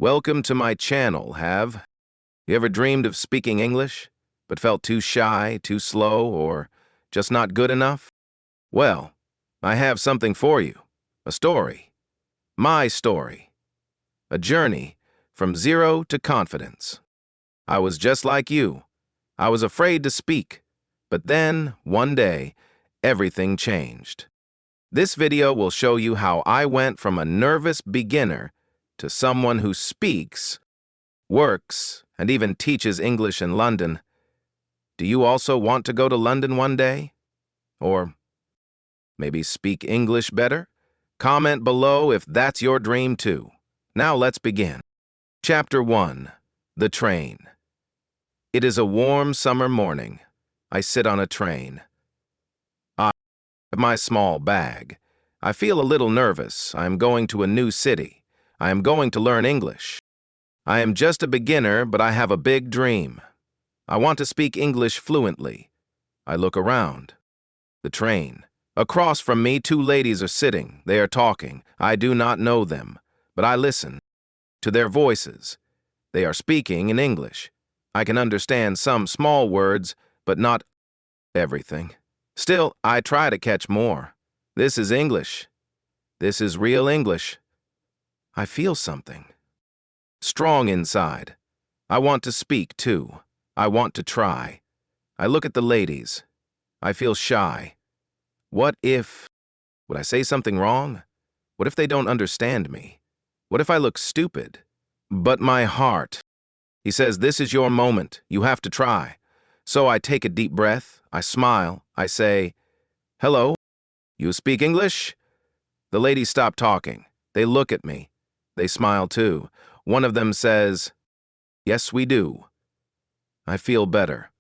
Welcome to my channel, have you ever dreamed of speaking English, but felt too shy, too slow, or just not good enough? Well, I have something for you. A story. My story. A journey from zero to confidence. I was just like you. I was afraid to speak, but then, one day, everything changed. This video will show you how I went from a nervous beginner to someone who speaks, works, and even teaches English in London. Do you also want to go to London one day? Or maybe speak English better? Comment below if that's your dream too. Now let's begin. Chapter 1. The Train. It is a warm summer morning. I sit on a train. I have my small bag. I feel a little nervous. I am going to a new city. I am going to learn English. I am just a beginner, but I have a big dream. I want to speak English fluently. I look around. The train. Across from me, two ladies are sitting. They are talking. I do not know them, but I listen to their voices. They are speaking in English. I can understand some small words, but not everything. Still, I try to catch more. This is English. This is real English. I feel something. Strong inside. I want to speak, too. I want to try. I look at the ladies. I feel shy. What if... Would I say something wrong? What if they don't understand me? What if I look stupid? But my heart. He says, this is your moment. You have to try. So I take a deep breath. I smile. I say, hello, you speak English? The ladies stop talking. They look at me. They smile too. One of them says, yes, we do. I feel better.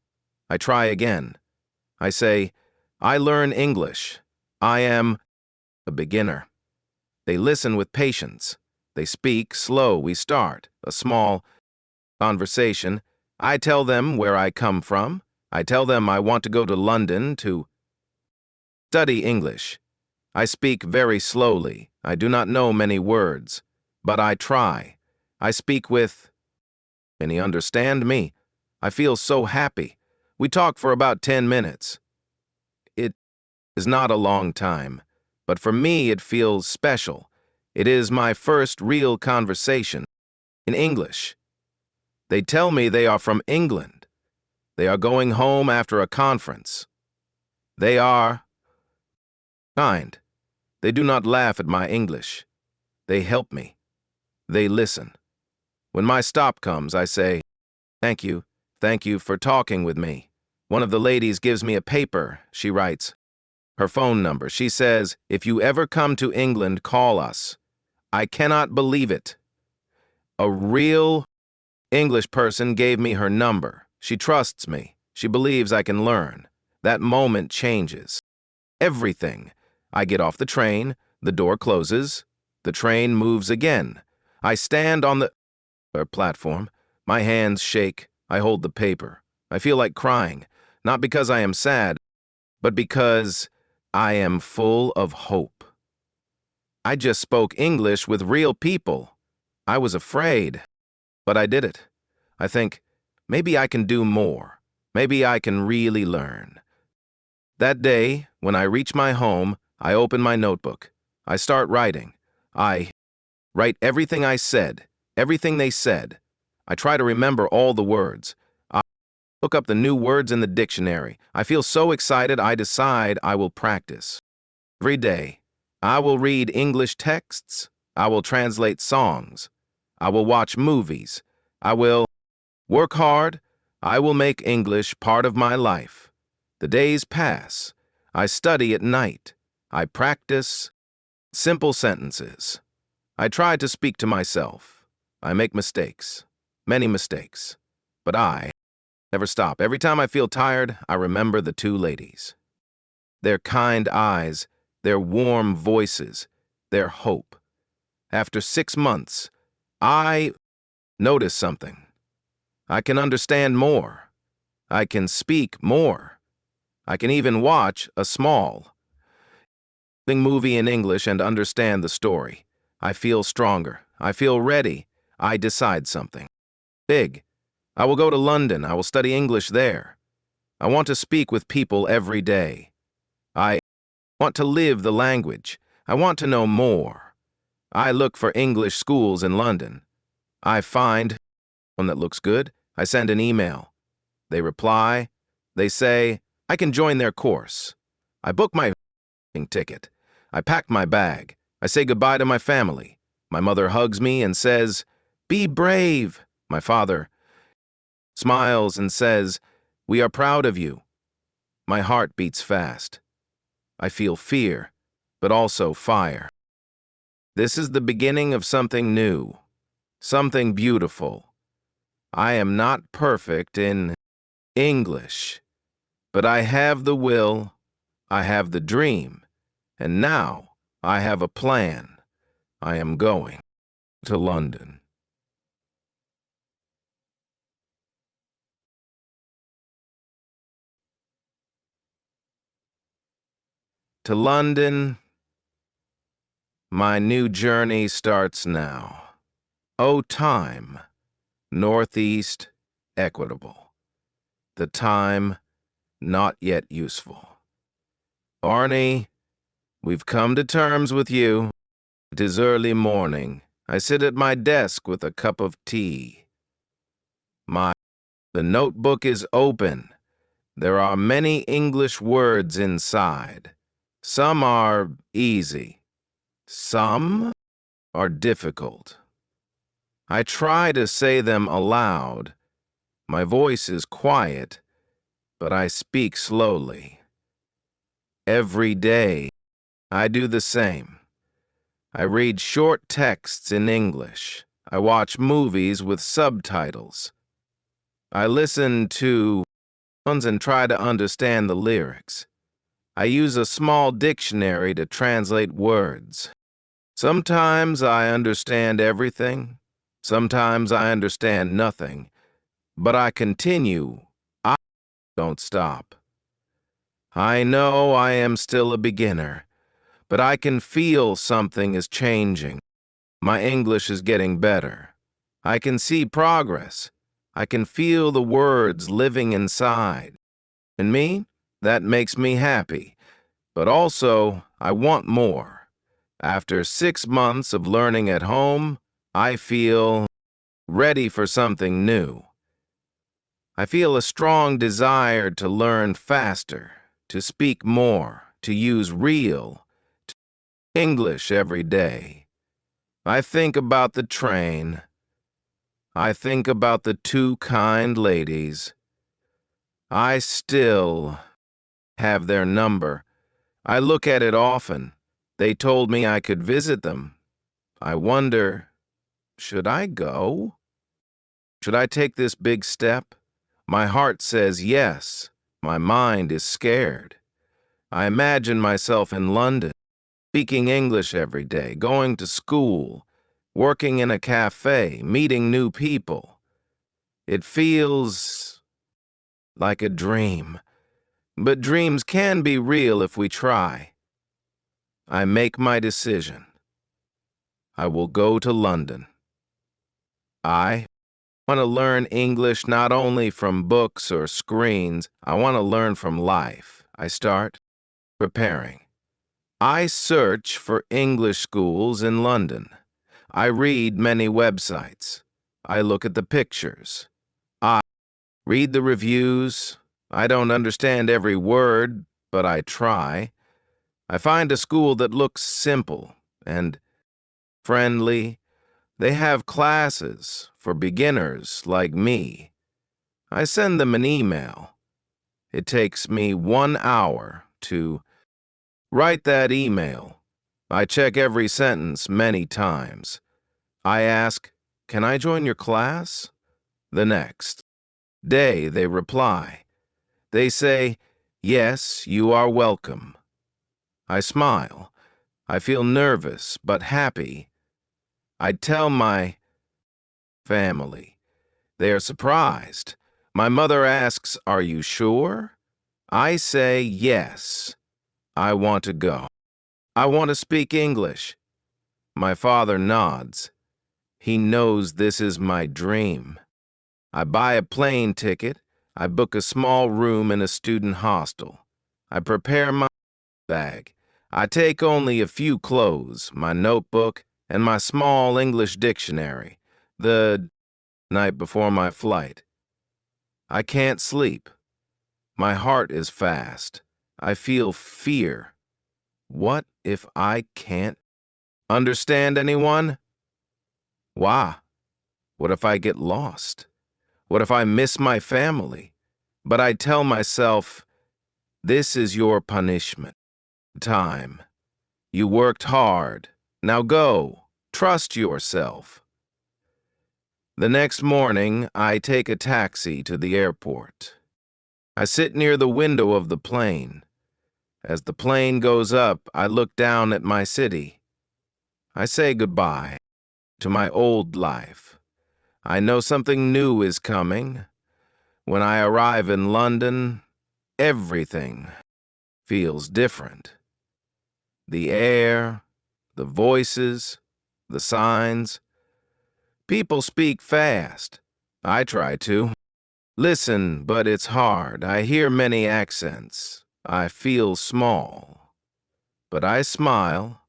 I try again. I say, I learn English. I am a beginner. They listen with patience. They speak slow. We start a small conversation. I tell them where I come from. I tell them I want to go to London to study English. I speak very slowly. I do not know many words, but I try. I speak with... Can he understand me? I feel so happy. We talk for about 10 minutes. It is not a long time, but for me it feels special. It is my first real conversation in English. They tell me they are from England. They are going home after a conference. They are kind. They do not laugh at my English. They help me. They listen. When my stop comes, I say, thank you for talking with me. One of the ladies gives me a paper. She writes her phone number. She says, if you ever come to England, call us. I cannot believe it. A real English person gave me her number. She trusts me. She believes I can learn. That moment changes everything. I get off the train. The door closes. The train moves again. I stand on the platform. My hands shake. I hold the paper. I feel like crying, not because I am sad, but because I am full of hope. I just spoke English with real people. I was afraid, but I did it. I think, maybe I can do more. Maybe I can really learn. That day, when I reach my home, I open my notebook. I start writing. I write everything I said, everything they said. I try to remember all the words. I look up the new words in the dictionary. I feel so excited I decide I will practice. Every day, I will read English texts. I will translate songs. I will watch movies. I will work hard. I will make English part of my life. The days pass. I study at night. I practice simple sentences. I try to speak to myself. I make mistakes, many mistakes, but I never stop. Every time I feel tired, I remember the two ladies. Their kind eyes, their warm voices, their hope. After 6 months, I notice something. I can understand more. I can speak more. I can even watch a small movie in English and understand the story. I feel stronger. I feel ready. I decide something. Big. I will go to London. I will study English there. I want to speak with people every day. I want to live the language. I want to know more. I look for English schools in London. I find one that looks good. I send an email. They reply. They say, I can join their course. I book my ticket. I pack my bag. I say goodbye to my family. My mother hugs me and says, "Be brave." My father smiles and says, "We are proud of you." My heart beats fast. I feel fear, but also fire. This is the beginning of something new, something beautiful. I am not perfect in English, but I have the will, I have the dream, and now I have a plan. I am going to London. To London, my new journey starts now. O time, northeast, equitable. The time, not yet useful. Arnie, we've come to terms with you. It is early morning. I sit at my desk with a cup of tea. The notebook is open. There are many English words inside. Some are easy. Some are difficult. I try to say them aloud. My voice is quiet, but I speak slowly. Every day, I do the same. I read short texts in English. I watch movies with subtitles. I listen to songs and try to understand the lyrics. I use a small dictionary to translate words. Sometimes I understand everything. Sometimes I understand nothing. But I continue. I don't stop. I know I am still a beginner, but I can feel something is changing. My English is getting better. I can see progress. I can feel the words living inside. And me, that makes me happy. But also, I want more. After 6 months of learning at home, I feel ready for something new. I feel a strong desire to learn faster, to speak more, to use real English every day. I think about the train. I think about the 2 kind ladies. I still have their number. I look at it often. They told me I could visit them. I wonder, should I go? Should I take this big step? My heart says yes. My mind is scared. I imagine myself in London, speaking English every day, going to school, working in a cafe, meeting new people. It feels like a dream. But dreams can be real if we try. I make my decision. I will go to London. I want to learn English not only from books or screens. I want to learn from life. I start preparing. I search for English schools in London. I read many websites. I look at the pictures. I read the reviews. I don't understand every word, but I try. I find a school that looks simple and friendly. They have classes for beginners like me. I send them an email. It takes me 1 hour to write that email. I check every sentence many times. I ask, "Can I join your class?" The next day they reply. They say, "Yes, you are welcome." I smile. I feel nervous but happy. I tell my family. They are surprised. My mother asks, "Are you sure?" I say, "Yes. I want to go. I want to speak English." My father nods. He knows this is my dream. I buy a plane ticket. I book a small room in a student hostel. I prepare my bag. I take only a few clothes, my notebook, and my small English dictionary. The night before my flight. I can't sleep. My heart is fast. I feel fear. What if I can't understand anyone? Why? What if I get lost? What if I miss my family? But I tell myself, this is your punishment. Time. You worked hard. Now go. Trust yourself. The next morning, I take a taxi to the airport. I sit near the window of the plane. As the plane goes up, I look down at my city. I say goodbye to my old life. I know something new is coming. When I arrive in London, everything feels different. The air, the voices, the signs. People speak fast. I try to. Listen, but it's hard. I hear many accents. I feel small. But I smile.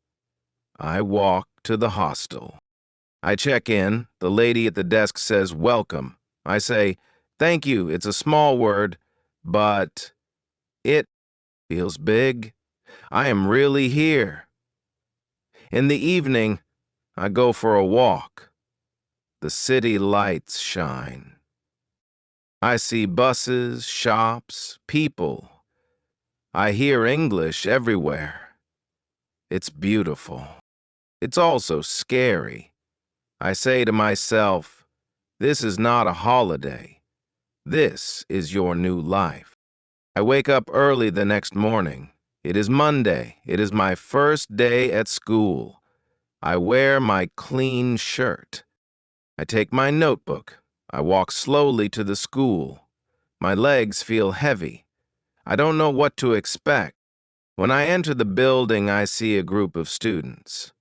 I walk to the hostel. I check in. The lady at the desk says, "Welcome." I say, "Thank you." It's a small word, but it feels big. I am really here. In the evening, I go for a walk. The city lights shine. I see buses, shops, people. I hear English everywhere. It's beautiful. It's also scary. I say to myself, this is not a holiday. This is your new life. I wake up early the next morning. It is Monday. It is my first day at school. I wear my clean shirt. I take my notebook. I walk slowly to the school. My legs feel heavy. I don't know what to expect. When I enter the building, I see a group of students.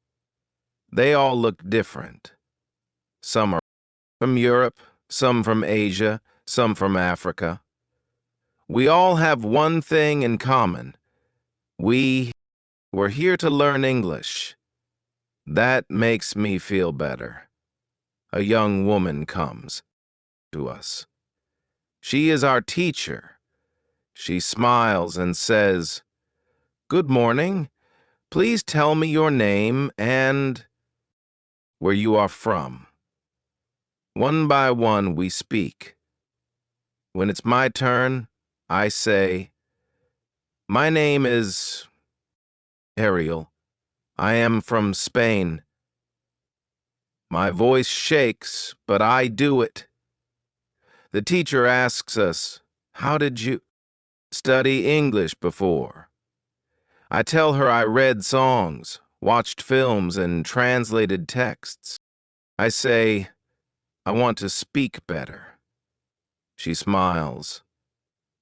They all look different. Some are from Europe, some from Asia, some from Africa. We all have one thing in common. We're here to learn English. That makes me feel better. A young woman comes to us. She is our teacher. She smiles and says, "Good morning. Please tell me your name and where you are from." One by one we speak. When it's my turn, I say, "My name is Ariel. I am from Spain." My voice shakes, but I do it. The teacher asks us, "How did you study English before?" I tell her I read songs, watched films, and translated texts. I say, "I want to speak better." She smiles.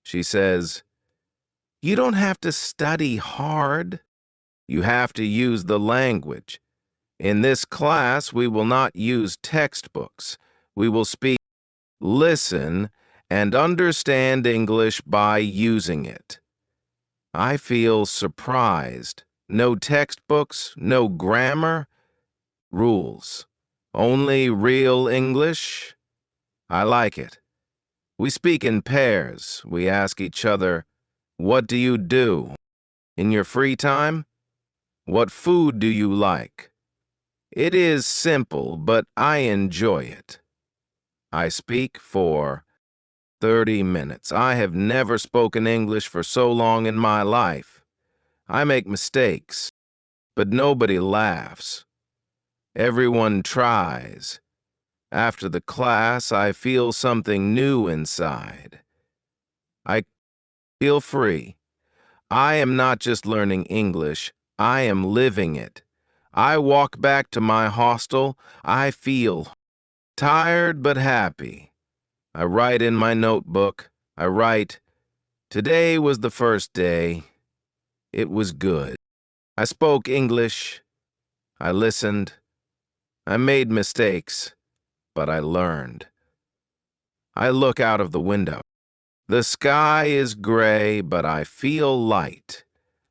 She says, "You don't have to study hard. You have to use the language. In this class, we will not use textbooks. We will speak, listen, and understand English by using it." I feel surprised. No textbooks, no grammar, rules. Only real English. I like it. We speak in pairs. We ask each other, "What do you do in your free time? What food do you like?" It is simple, but I enjoy it. I speak for 30 minutes. I have never spoken English for so long in my life. I make mistakes, but nobody laughs. Everyone tries. After the class, I feel something new inside. I feel free. I am not just learning English, I am living it. I walk back to my hostel. I feel tired but happy. I write in my notebook. I write, "Today was the first day. It was good. I spoke English. I listened. I made mistakes, but I learned. I look out of the window. The sky is gray, but I feel light.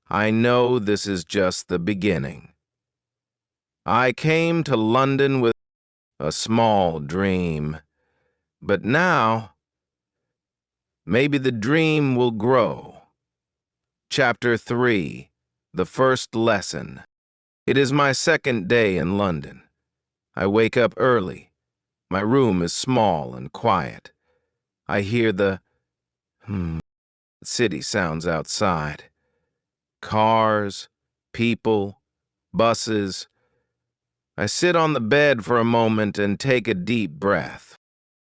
I know this is just the beginning. I came to London with a small dream, but now maybe the dream will grow. Chapter 3, The First Lesson. It is my second day in London. I wake up early. My room is small and quiet. I hear the city sounds outside. Cars, people, buses. I sit on the bed for a moment and take a deep breath.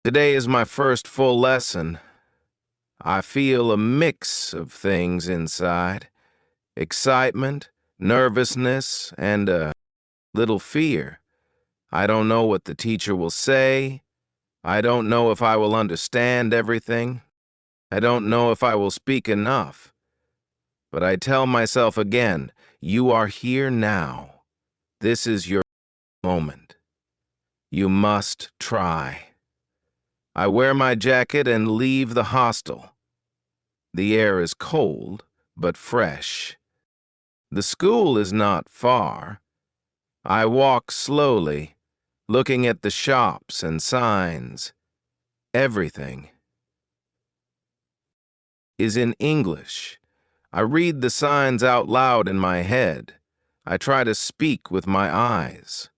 Today is my first full lesson. I feel a mix of things inside. Excitement, nervousness, and a little fear. I don't know what the teacher will say. I don't know if I will understand everything. I don't know if I will speak enough. But I tell myself again, you are here now. This is your moment. You must try. I wear my jacket and leave the hostel. The air is cold, but fresh. The school is not far. I walk slowly, looking at the shops and signs. Everything is in English. I read the signs out loud in my head. I try to speak with my eyes.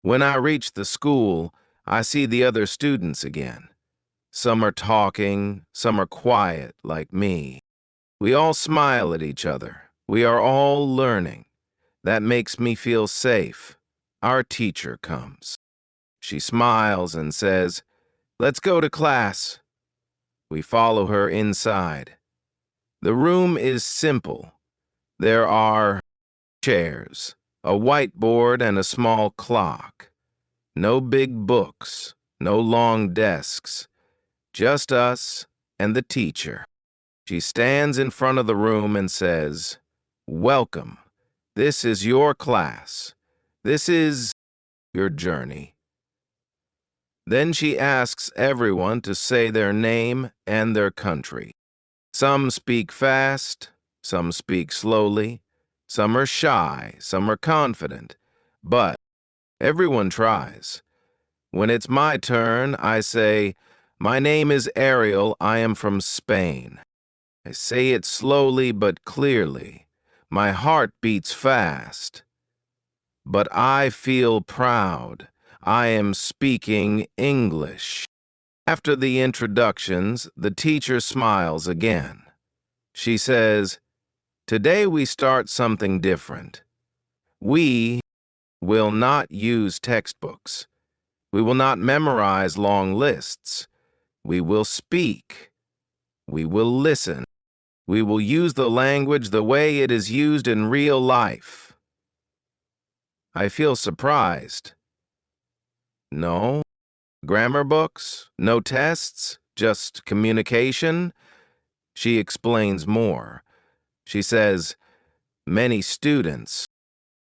When I reach the school, I see the other students again. Some are talking, some are quiet like me. We all smile at each other. We are all learning. That makes me feel safe. Our teacher comes. She smiles and says, "Let's go to class." We follow her inside. The room is simple. There are chairs, a whiteboard, and a small clock. No big books, no long desks. Just us and the teacher. She stands in front of the room and says, "Welcome. This is your class. This is your journey." Then she asks everyone to say their name and their country. Some speak fast, some speak slowly, some are shy, some are confident, but everyone tries. When it's my turn, I say, "My name is Ariel, I am from Spain." I say it slowly but clearly. My heart beats fast. But I feel proud. I am speaking English. After the introductions, the teacher smiles again. She says, "Today we start something different. We will not use textbooks. We will not memorize long lists. We will speak. We will listen. We will use the language the way it is used in real life." I feel surprised. No grammar books, no tests, just communication. She explains more. She says, "Many students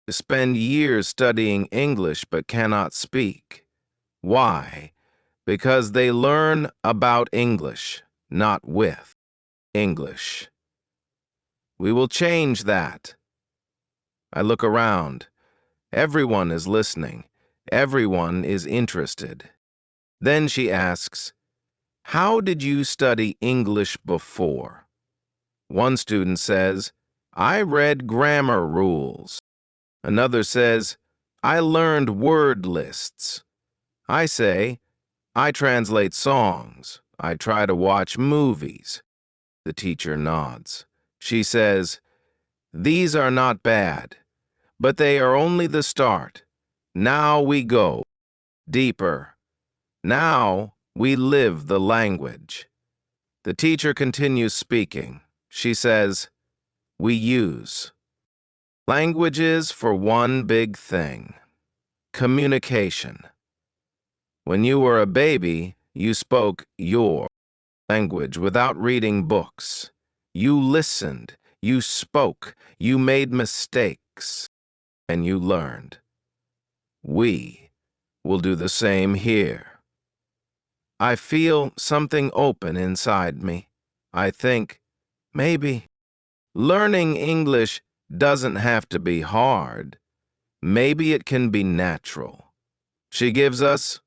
spend years studying English but cannot speak. Why? Because they learn about English, not with English. We will change that." I look around. Everyone is listening. Everyone is interested. Then she asks, "How did you study English before?" One student says, "I read grammar rules." Another says, "I learned word lists." I say, "I translate songs. I try to watch movies." The teacher nods. She says, "These are not bad, but they are only the start. Now we go deeper. Now we live the language." The teacher continues speaking. She says, "We use languages for one big thing: communication. When you were a baby, you spoke your language without reading books. You listened, you spoke, you made mistakes, and you learned. We We'll do the same here. I feel something open inside me. I think, maybe, learning English doesn't have to be hard. Maybe it can be natural. She gives us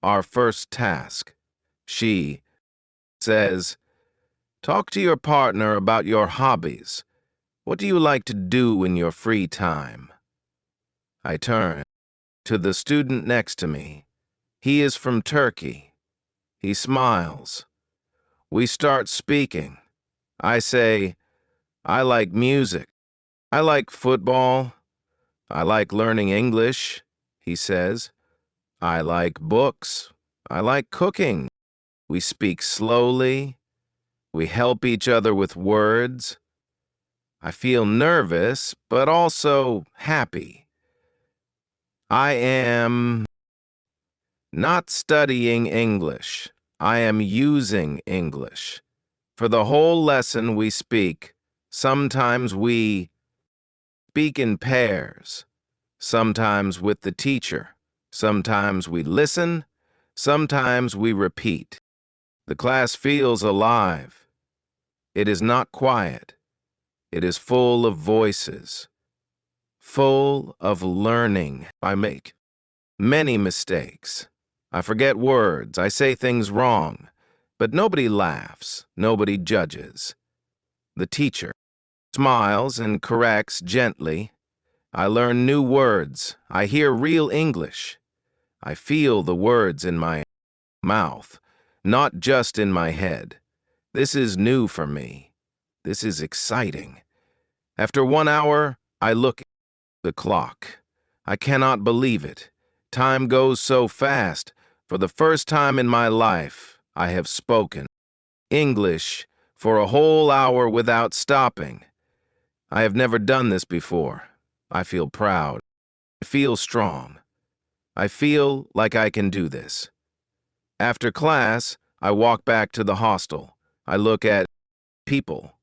our first task. She says, talk to your partner about your hobbies. What do you like to do in your free time? I turn to the student next to me. He is from Turkey. He smiles. We start speaking. I say, I like music. I like football. I like learning English, he says. I like books. I like cooking. We speak slowly. We help each other with words. I feel nervous, but also happy. I am not studying English. I am using English. For the whole lesson we speak. Sometimes we speak in pairs. Sometimes with the teacher. Sometimes we listen. Sometimes we repeat. The class feels alive. It is not quiet. It is full of voices. Full of learning. I make many mistakes. I forget words. I say things wrong. But nobody laughs. Nobody judges. The teacher smiles and corrects gently. I learn new words. I hear real English. I feel the words in my mouth, not just in my head. This is new for me. This is exciting. After 1 hour, I look at the clock. I cannot believe it. Time goes so fast. For the first time in my life, I have spoken English for a whole hour without stopping. I have never done this before. I feel proud. I feel strong. I feel like I can do this. After class, I walk back to the hostel. I look at people.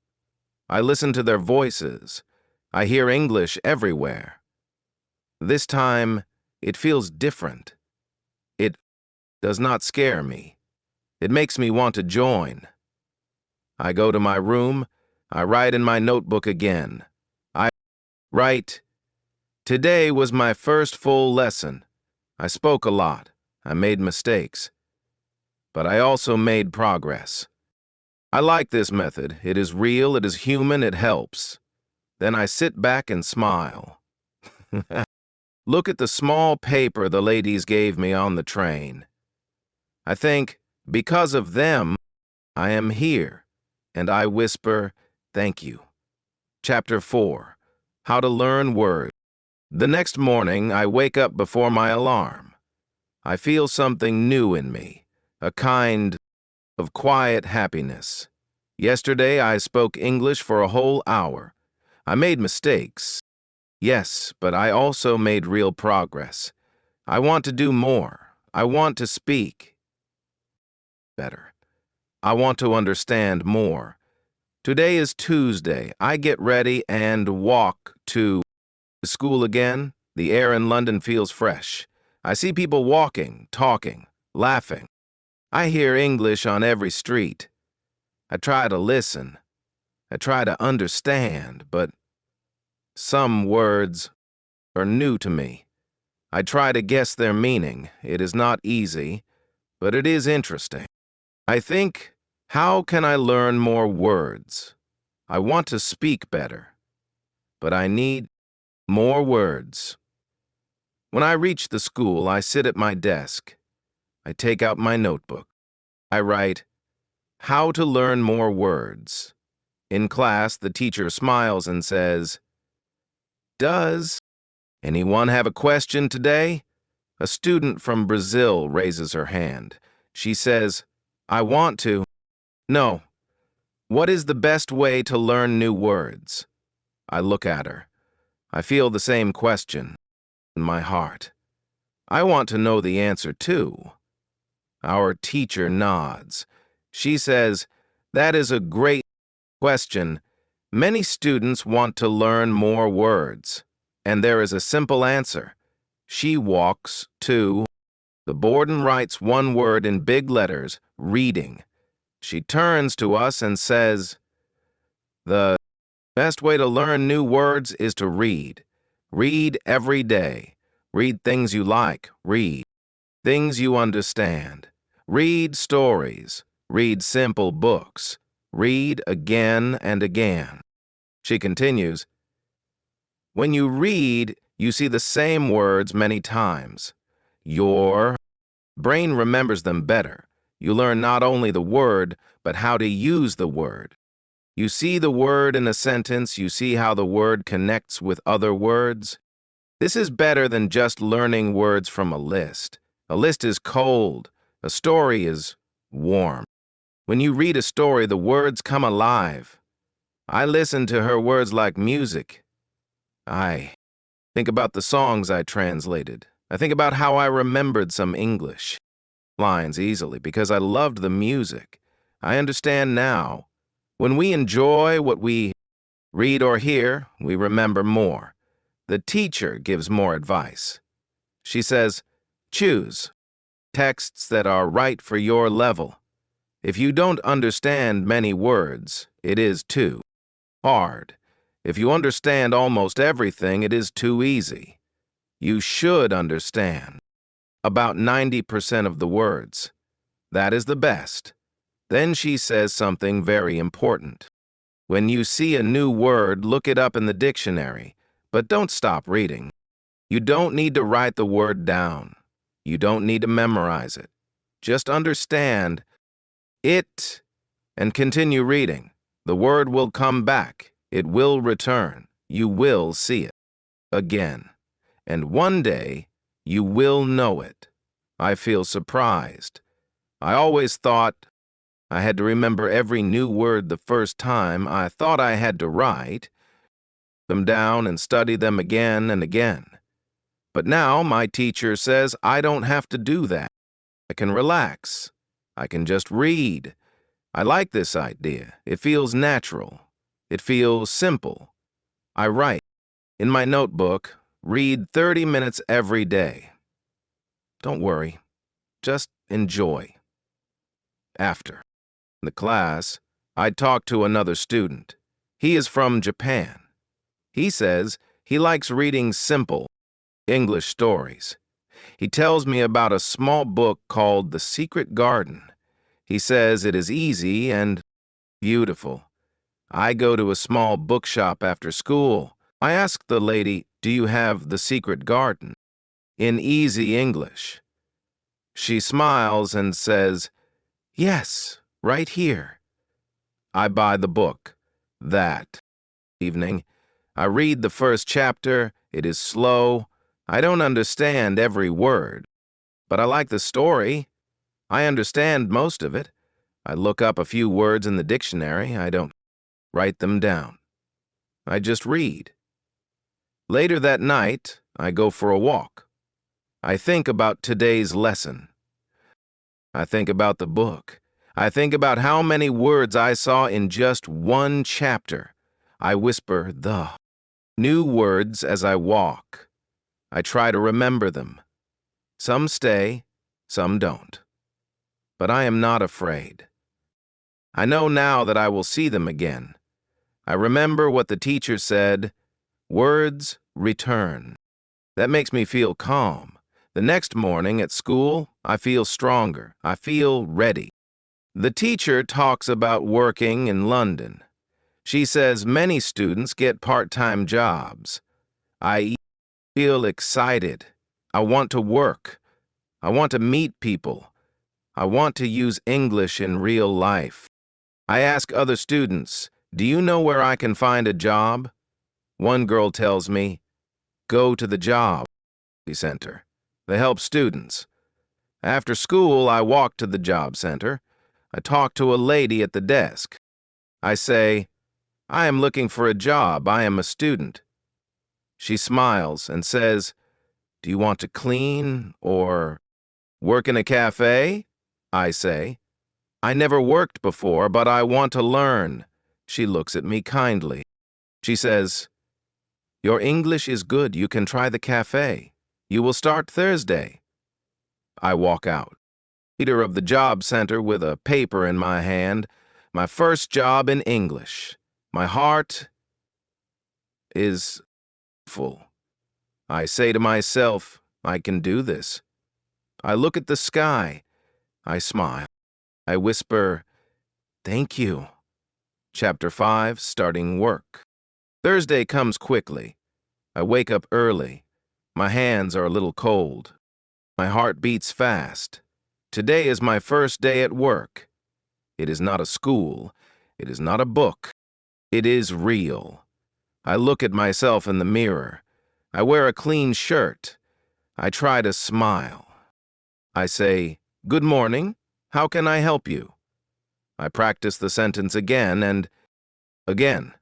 I listen to their voices. I hear English everywhere. This time, it feels different. It does not scare me. It makes me want to join. I go to my room. I write in my notebook again. I write, today was my first full lesson. I spoke a lot. I made mistakes. But I also made progress. I like this method. It is real, it is human, it helps. Then I sit back and smile. Look at the small paper the ladies gave me on the train. I think, because of them, I am here. And I whisper, thank you. Chapter 4. How to Learn Words. The next morning, I wake up before my alarm. I feel something new in me, a kind of quiet happiness. Yesterday, I spoke English for a whole hour. I made mistakes. Yes, but I also made real progress. I want to do more. I want to speak better. I want to understand more. Today is Tuesday. I get ready and walk to school again. The air in London feels fresh. I see people walking, talking, laughing. I hear English on every street. I try to listen. I try to understand, but some words are new to me. I try to guess their meaning. It is not easy, but it is interesting. I think, how can I learn more words? I want to speak better, but I need more words. When I reach the school, I sit at my desk. I take out my notebook. I write, how to learn more words. In class, the teacher smiles and says, does anyone have a question today? A student from Brazil raises her hand. She says, I want to. No. What is the best way to learn new words? I look at her. I feel the same question in my heart. I want to know the answer too. Our teacher nods. She says, that is a great question. Many students want to learn more words, and there is a simple answer. She walks to The board writes one word in big letters, reading. She turns to us and says, "The best way to learn new words is to read. Read every day. Read things you like. Read things you understand. Read stories. Read simple books. Read again and again." She continues, "When you read, you see the same words many times. Your brain remembers them better. You learn not only the word, but how to use the word. You see the word in a sentence, you see how the word connects with other words. This is better than just learning words from a list. A list is cold. A story is warm. When you read a story, the words come alive. I listen to her words like music. I think about the songs I translated. I think about how I remembered some English lines easily because I loved the music. I understand now. When we enjoy what we read or hear, we remember more. The teacher gives more advice. She says, choose texts that are right for your level. If you don't understand many words, it is too hard. If you understand almost everything, it is too easy. You should understand about 90% of the words. That is the best. Then she says something very important. When you see a new word, look it up in the dictionary, but don't stop reading. You don't need to write the word down. You don't need to memorize it. Just understand it and continue reading. The word will come back. It will return. You will see it again. And one day, you will know it. I feel surprised. I always thought I had to remember every new word the first time. I thought I had to write them down and study them again and again. But now my teacher says I don't have to do that. I can relax. I can just read. I like this idea. It feels natural. It feels simple. I write in my notebook, read 30 minutes every day. Don't worry. Just enjoy. After the class, I talked to another student. He is from Japan. He says he likes reading simple English stories. He tells me about a small book called The Secret Garden. He says it is easy and beautiful. I go to a small bookshop after school. I ask the lady, "Do you have The Secret Garden?" in easy English. She smiles and says, "Yes, right here." I buy the book. That evening, I read the first chapter. It is slow. I don't understand every word, but I like the story. I understand most of it. I look up a few words in the dictionary. I don't write them down. I just read. Later that night, I go for a walk. I think about today's lesson. I think about the book. I think about how many words I saw in just one chapter. I whisper the new words as I walk. I try to remember them. Some stay, some don't. But I am not afraid. I know now that I will see them again. I remember what the teacher said, words return. That makes me feel calm. The next morning at school, I feel stronger. I feel ready. The teacher talks about working in London. She says many students get part-time jobs. I feel excited. I want to work. I want to meet people. I want to use English in real life. I ask other students, "Do you know where I can find a job?" One girl tells me, "Go to the job center. They help students." After school, I walk to the job center. I talk to a lady at the desk. I say, "I am looking for a job. I am a student." She smiles and says, "Do you want to clean or work in a cafe?" I say, "I never worked before, but I want to learn." She looks at me kindly. She says, "Your English is good. You can try the cafe. You will start Thursday." I walk out. Leader of the job center with a paper in my hand. My first job in English. My heart is full. I say to myself, I can do this. I look at the sky. I smile. I whisper, thank you. Chapter 5, starting work. Thursday comes quickly. I wake up early. My hands are a little cold. My heart beats fast. Today is my first day at work. It is not a school. It is not a book. It is real. I look at myself in the mirror. I wear a clean shirt. I try to smile. I say, good morning. How can I help you? I practice the sentence again and again.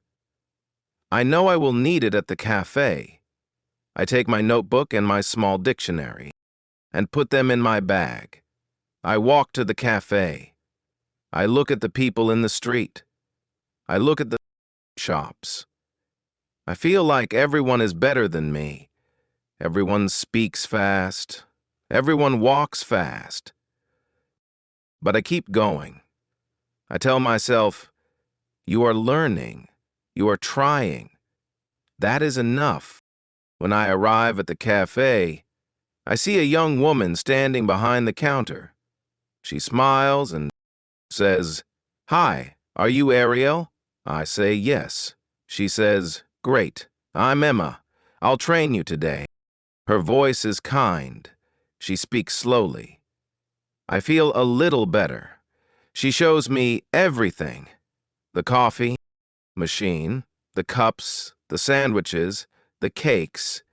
I know I will need it at the cafe. I take my notebook and my small dictionary and put them in my bag. I walk to the cafe. I look at the people in the street. I look at the shops. I feel like everyone is better than me. Everyone speaks fast. Everyone walks fast. But I keep going. I tell myself, you are learning. You are trying. That is enough. When I arrive at the cafe, I see a young woman standing behind the counter. She smiles and says, hi, are you Ariel? I say yes. She says, great, I'm Emma. I'll train you today. Her voice is kind. She speaks slowly. I feel a little better. She shows me everything. The coffee machine, the cups, the sandwiches, the cakes.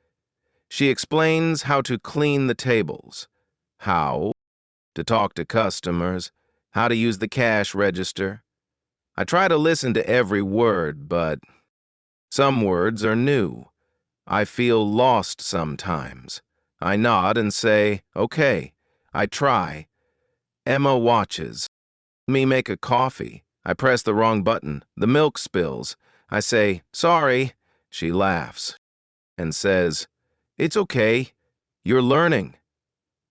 She explains how to clean the tables, how to talk to customers, how to use the cash register. I try to listen to every word, but some words are new. I feel lost sometimes. I nod and say, okay, I try. Emma watches me make a coffee. I press the wrong button. The milk spills. I say, sorry. She laughs and says, it's okay. You're learning.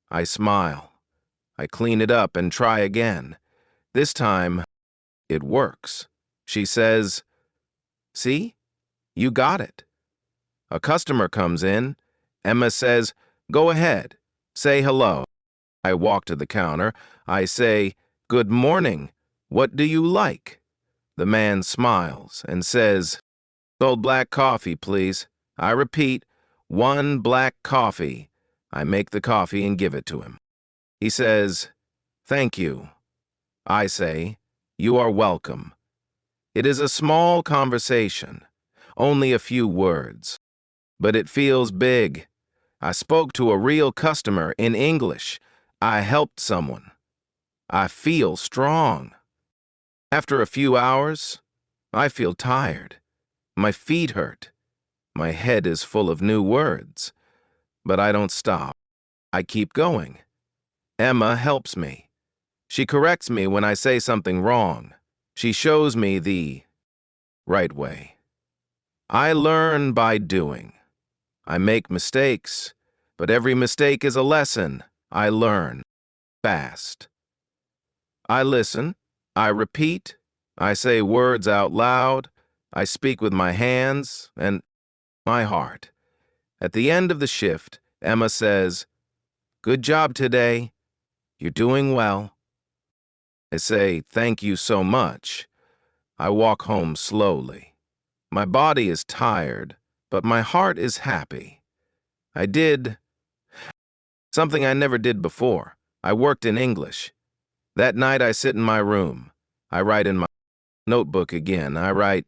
I smile. I clean it up and try again. This time, it works. She says, see? You got it. A customer comes in. Emma says, go ahead. Say hello. I walk to the counter. I say, good morning. What do you like? The man smiles and says, cold black coffee, please. I repeat, 1 black coffee. I make the coffee and give it to him. He says, thank you. I say, you are welcome. It is a small conversation, only a few words, but it feels big. I spoke to a real customer in English. I helped someone. I feel strong. After a few hours, I feel tired. My feet hurt. My head is full of new words. But I don't stop. I keep going. Emma helps me. She corrects me when I say something wrong. She shows me the right way. I learn by doing. I make mistakes, but every mistake is a lesson. I learn fast. I listen. I repeat. I say words out loud. I speak with my hands and my heart. At the end of the shift, Emma says, good job today. You're doing well. I say, thank you so much. I walk home slowly. My body is tired, but my heart is happy. I did something I never did before. I worked in English. That night I sit in my room. I write in my notebook again. I write,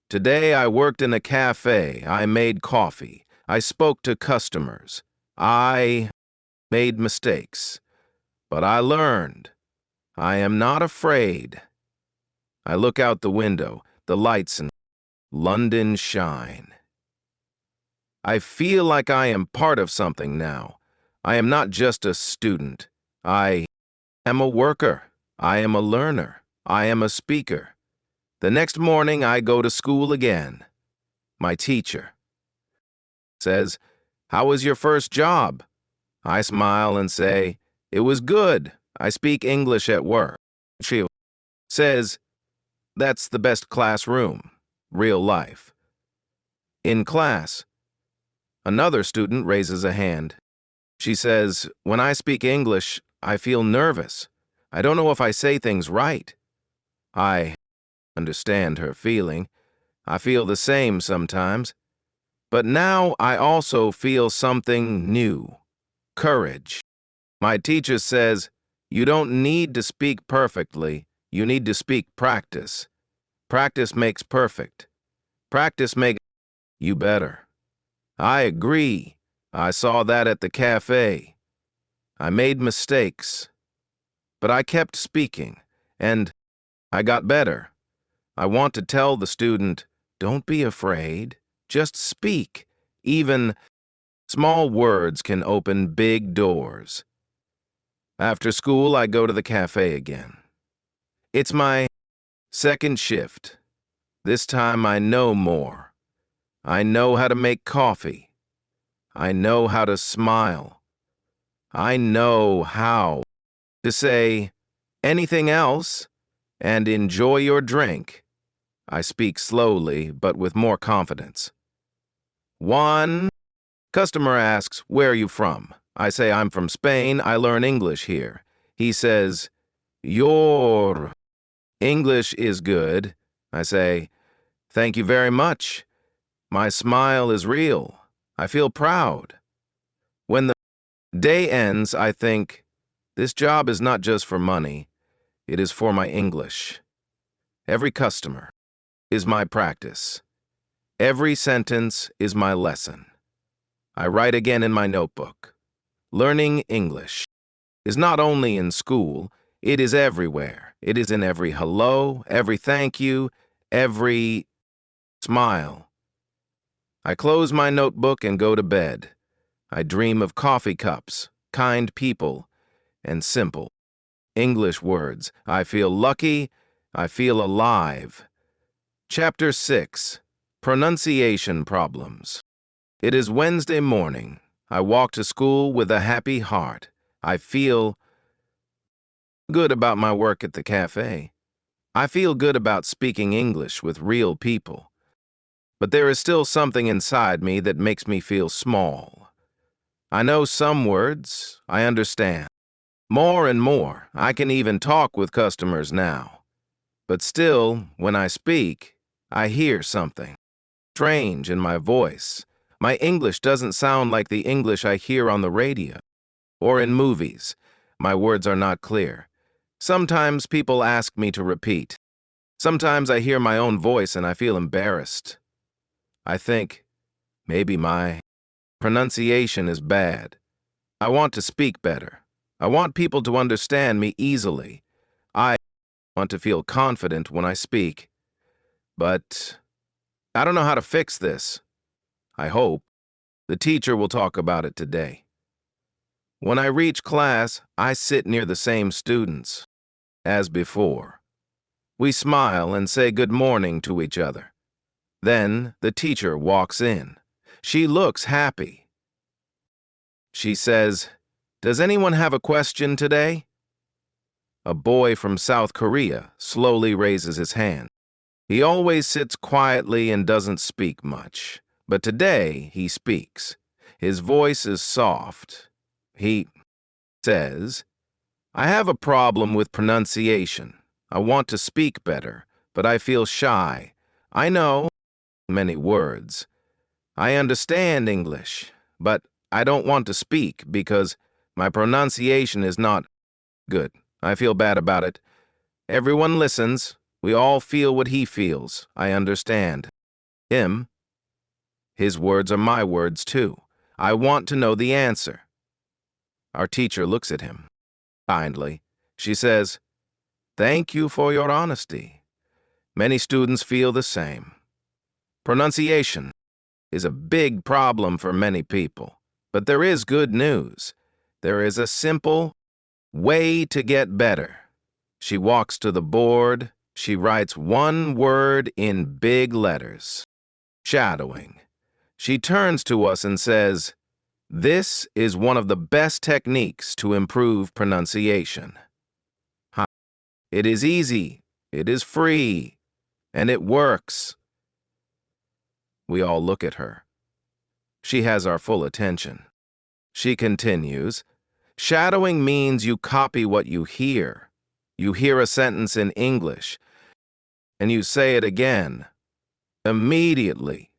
today I worked in a cafe. I made coffee. I spoke to customers. I made mistakes. But I learned. I am not afraid. I look out the window. The lights in London shine. I feel like I am part of something now. I am not just a student. I am a worker. I am a learner. I am a speaker. The next morning, I go to school again. My teacher says, how was your first job? I smile and say, It was good. I speak English at work. She says, that's the best classroom. Real life. In class, another student raises a hand. She says, when I speak English, I feel nervous. I don't know if I say things right. I understand her feeling. I feel the same sometimes. But now I also feel something new. Courage. My teacher says, you don't need to speak perfectly. You need to speak practice. Practice makes perfect. Practice makes you better. I agree. I saw that at the cafe. I made mistakes. But I kept speaking, and I got better. I want to tell the student, don't be afraid. Just speak. Even small words can open big doors. After school, I go to the cafe again. It's my second shift. This time I know more. I know how to make coffee. I know how to smile. I know how to say anything else and enjoy your drink. I speak slowly, but with more confidence. One customer asks, where are you from? I say, I'm from Spain. I learn English here. He says, your English is good. I say, thank you very much. My smile is real. I feel proud. When the day ends, I think, this job is not just for money. It is for my English. Every customer is my practice. Every sentence is my lesson. I write again in my notebook. Learning English is not only in school, it is everywhere. It is in every hello, every thank you, every smile. I close my notebook and go to bed. I dream of coffee cups, kind people, and simple English words. I feel lucky. I feel alive. Chapter 6. Pronunciation Problems. It is Wednesday morning. I walk to school with a happy heart. I feel good about my work at the cafe. I feel good about speaking English with real people. But there is still something inside me that makes me feel small. I know some words. I understand. More and more. I can even talk with customers now. But still, when I speak, I hear something strange in my voice. My English doesn't sound like the English I hear on the radio or in movies. My words are not clear. Sometimes people ask me to repeat. Sometimes I hear my own voice and I feel embarrassed. I think, maybe my pronunciation is bad. I want to speak better. I want people to understand me easily. I want to feel confident when I speak. But I don't know how to fix this. I hope the teacher will talk about it today. When I reach class, I sit near the same students as before. We smile and say good morning to each other. Then the teacher walks in. She looks happy. She says, does anyone have a question today? A boy from South Korea slowly raises his hand. He always sits quietly and doesn't speak much, but today he speaks. His voice is soft. He says, I have a problem with pronunciation. I want to speak better, but I feel shy. I know many words. I understand English, but I don't want to speak because my pronunciation is not good. I feel bad about it. Everyone listens. We all feel what he feels. I understand him. His words are my words, too. I want to know the answer. Our teacher looks at him kindly. She says, thank you for your honesty. Many students feel the same. Pronunciation is a big problem for many people. But there is good news. There is a simple way to get better. She walks to the board. She writes one word in big letters. Shadowing. She turns to us and says, This is one of the best techniques to improve pronunciation. It is easy, it is free, and it works. We all look at her. She has our full attention. She continues, shadowing means you copy what you hear. You hear a sentence in English, and you say it again. Immediately,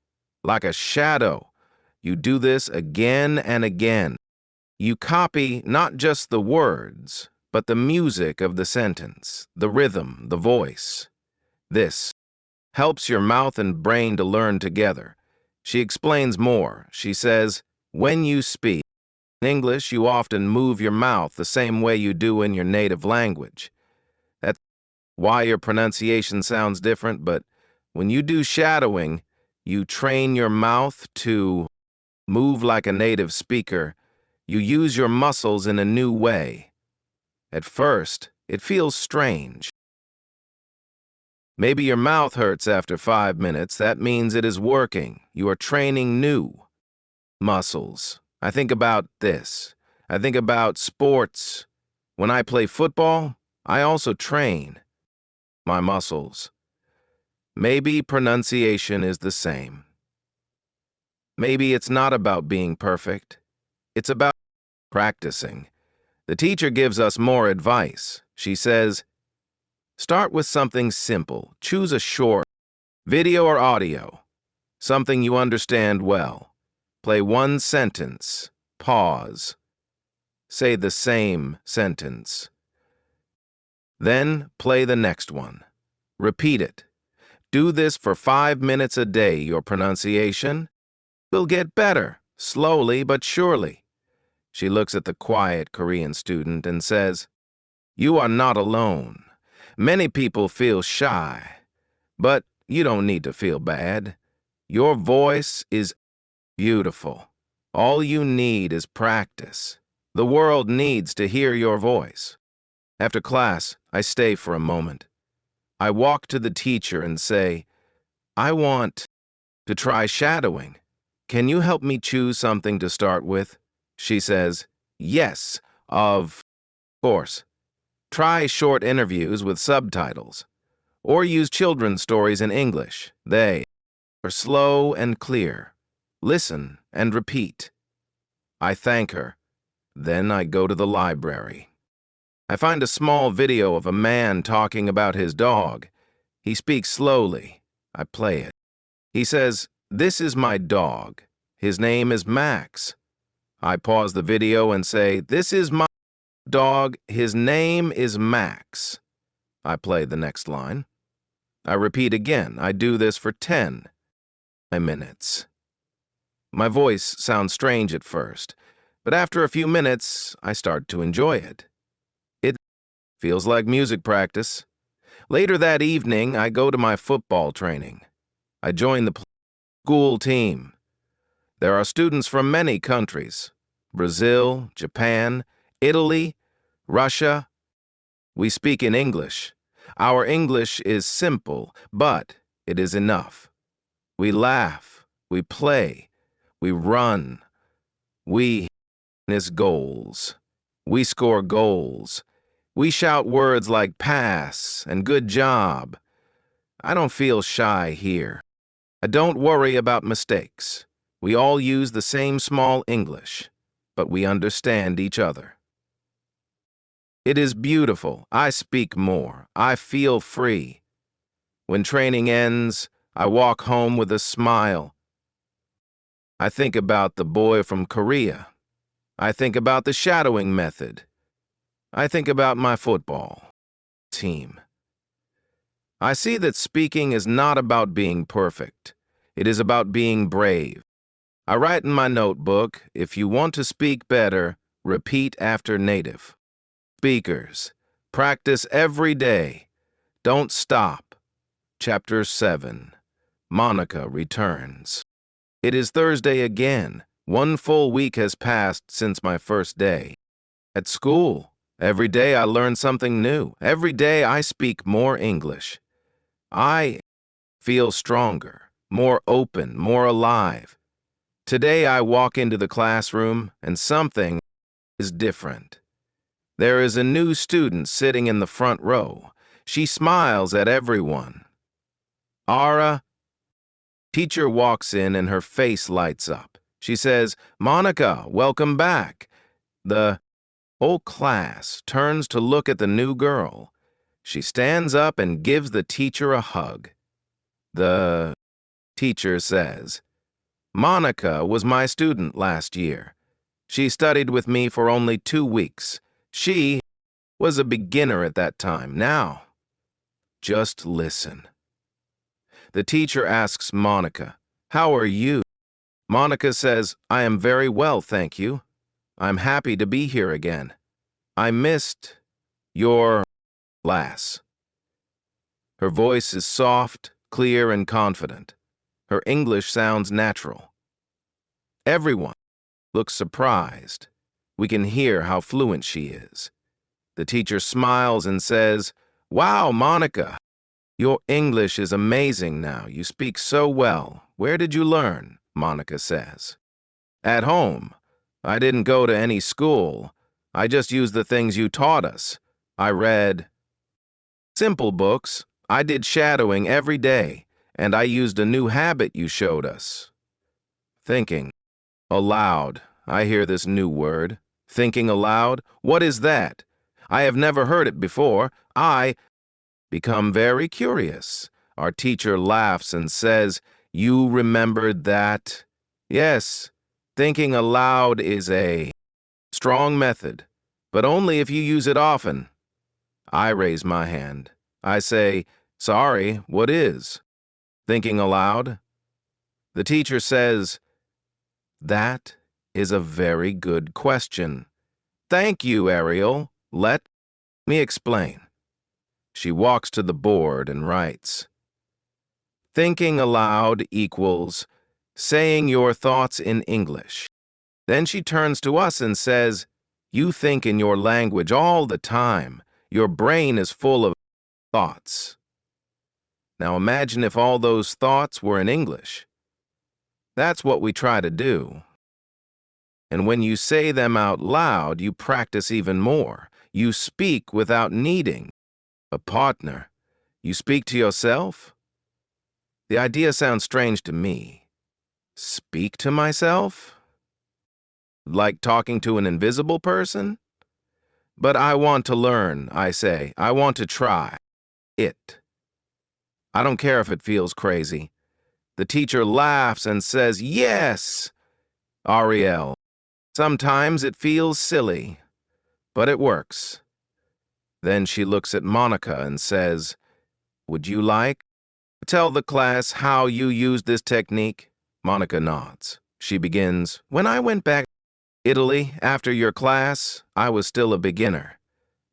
like a shadow. You do this again and again. You copy not just the words, but the music of the sentence, the rhythm, the voice. This helps your mouth and brain to learn together. She explains more. She says, when you speak in English, you often move your mouth the same way you do in your native language. That's why your pronunciation sounds different, but when you do shadowing, you train your mouth to move like a native speaker. You use your muscles in a new way. At first, it feels strange. Maybe your mouth hurts after 5 minutes. That means it is working. You are training new muscles. I think about this. I think about sports. When I play football, I also train my muscles. Maybe pronunciation is the same. Maybe it's not about being perfect. It's about practicing. The teacher gives us more advice. She says, start with something simple. Choose a short video or audio, something you understand well. Play one sentence, pause, say the same sentence. Then play the next one. Repeat it. Do this for 5 minutes a day. Your pronunciation will get better, slowly but surely. She looks at the quiet Korean student and says, you are not alone. Many people feel shy, but you don't need to feel bad. Your voice is beautiful. All you need is practice. The world needs to hear your voice. After class, I stay for a moment. I walk to the teacher and say, I want to try shadowing. Can you help me choose something to start with? She says, yes, of course. Try short interviews with subtitles, or use children's stories in English. They are slow and clear. Listen and repeat. I thank her. Then I go to the library. I find a small video of a man talking about his dog. He speaks slowly. I play it. He says, this is my dog. His name is Max. I pause the video and say, this is my dog. His name is Max. I play the next line. I repeat again. I do this for 10 minutes. My voice sounds strange at first, but after a few minutes, I start to enjoy it. It feels like music practice. Later that evening, I go to my football training. I join the school team. There are students from many countries: Brazil, Japan, Italy, Russia. We speak in English. Our English is simple, but it is enough. We laugh, we play, we run. We miss goals. We score goals. We shout words like pass and good job. I don't feel shy here. I don't worry about mistakes. We all use the same small English, but we understand each other. It is beautiful. I speak more. I feel free. When training ends, I walk home with a smile. I think about the boy from Korea. I think about the shadowing method. I think about my football team. I see that speaking is not about being perfect. It is about being brave. I write in my notebook, if you want to speak better, repeat after native speakers. Practice every day. Don't stop. Chapter 7. Monica returns. It is Thursday again. 1 full week has passed since my first day at school. Every day I learn something new. Every day I speak more English. I feel stronger, more open, more alive. Today I walk into the classroom and something is different. There is a new student sitting in the front row. She smiles at everyone. Ara, teacher walks in and her face lights up. She says, "Monica, welcome back." The whole class turns to look at the new girl. She stands up and gives the teacher a hug. The teacher says, "Monica was my student last year. She studied with me for only 2 weeks. She was a beginner at that time. Now, just listen." The teacher asks Monica, "How are you?" Monica says, "I am very well, thank you. I'm happy to be here again. I missed your class." Her voice is soft, clear, and confident. Her English sounds natural. Everyone looks surprised. We can hear how fluent she is. The teacher smiles and says, "Wow, Monica, your English is amazing now. You speak so well. Where did you learn?" Monica says. "At home. I didn't go to any school. I just used the things you taught us. I read simple books. I did shadowing every day, and I used a new habit you showed us." Thinking aloud. I hear this new word. Thinking aloud? What is that? I have never heard it before. I become very curious. Our teacher laughs and says, "You remembered that?" Yes, thinking aloud is a strong method, but only if you use it often. I raise my hand. I say, "Sorry, what is?" Thinking aloud. The teacher says, "That is a very good question. Thank you, Ariel. Let me explain." She walks to the board and writes, "Thinking aloud equals saying your thoughts in English." Then she turns to us and says, "You think in your language all the time. Your brain is full of thoughts." Now imagine if all those thoughts were in English. That's what we try to do. And when you say them out loud, you practice even more. You speak without needing a partner. You speak to yourself? The idea sounds strange to me. Speak to myself? Like talking to an invisible person? But I want to learn, I say. I want to try it. I don't care if it feels crazy. The teacher laughs and says, "Yes, Ariel. Sometimes it feels silly, but it works." Then she looks at Monica and says, "Would you like to tell the class how you used this technique?" Monica nods. She begins, "When I went back to Italy after your class, I was still a beginner.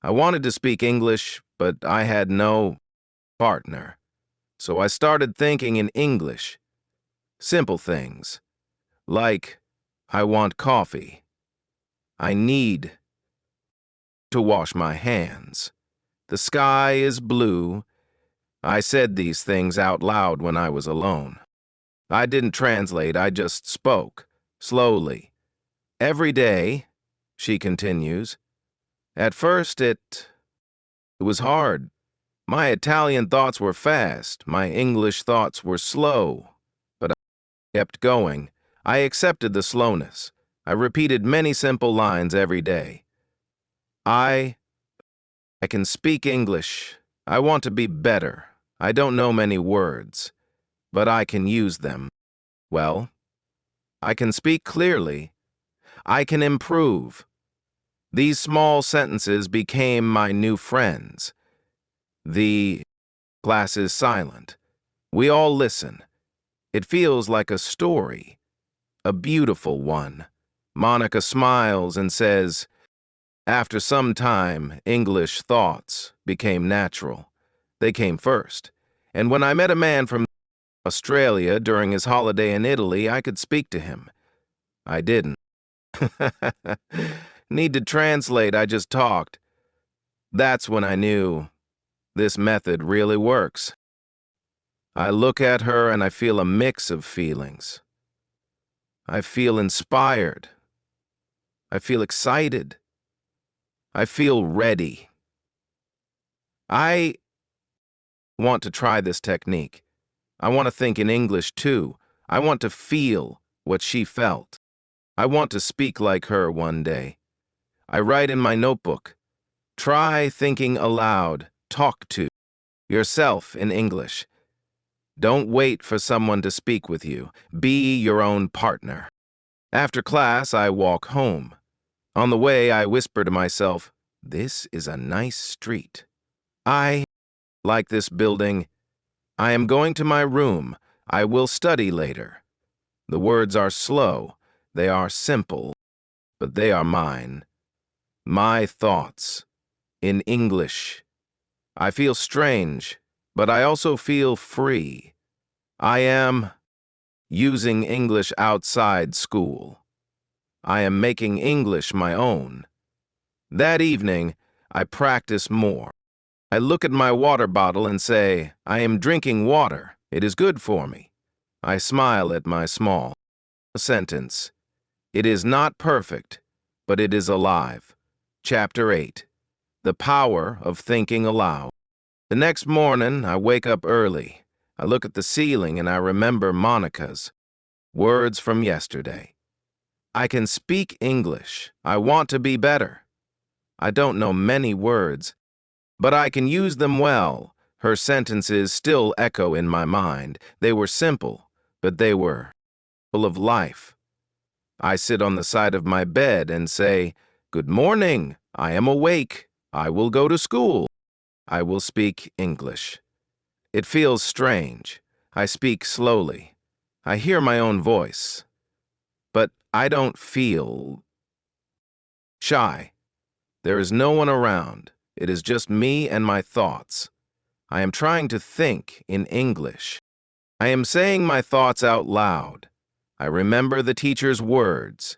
I wanted to speak English, but I had no partner. So I started thinking in English. Simple things, like, I want coffee. I need to wash my hands. The sky is blue." I said these things out loud when I was alone. I didn't translate, I just spoke, slowly. Every day, she continues. At first, it was hard. My Italian thoughts were fast, my English thoughts were slow. But I kept going. I accepted the slowness. I repeated many simple lines every day. I can speak English. I want to be better. I don't know many words, but I can use them. Well, I can speak clearly. I can improve. These small sentences became my new friends. The class is silent. We all listen. It feels like a story, a beautiful one. Monica smiles and says, "After some time, English thoughts became natural. They came first. And when I met a man from Australia during his holiday in Italy, I could speak to him. I didn't. Need to translate, I just talked. That's when I knew this method really works." I look at her and I feel a mix of feelings. I feel inspired. I feel excited. I feel ready. I want to try this technique. I want to think in English too. I want to feel what she felt. I want to speak like her one day. I write in my notebook, try thinking aloud, talk to yourself in English. Don't wait for someone to speak with you. Be your own partner. After class, I walk home. On the way, I whisper to myself, this is a nice street. I like this building. I am going to my room. I will study later. The words are slow. They are simple, but they are mine. My thoughts. In English. I feel strange, but I also feel free. I am using English outside school. I am making English my own. That evening, I practice more. I look at my water bottle and say, I am drinking water. It is good for me. I smile at my small sentence. It is not perfect, but it is alive. Chapter 8. The Power of Thinking Aloud. The next morning, I wake up early. I look at the ceiling and I remember Monica's words from yesterday. I can speak English. I want to be better. I don't know many words, but I can use them well. Her sentences still echo in my mind. They were simple, but they were full of life. I sit on the side of my bed and say, good morning. I am awake. I will go to school. I will speak English. It feels strange. I speak slowly. I hear my own voice. But I don't feel shy. There is no one around. It is just me and my thoughts. I am trying to think in English. I am saying my thoughts out loud. I remember the teacher's words.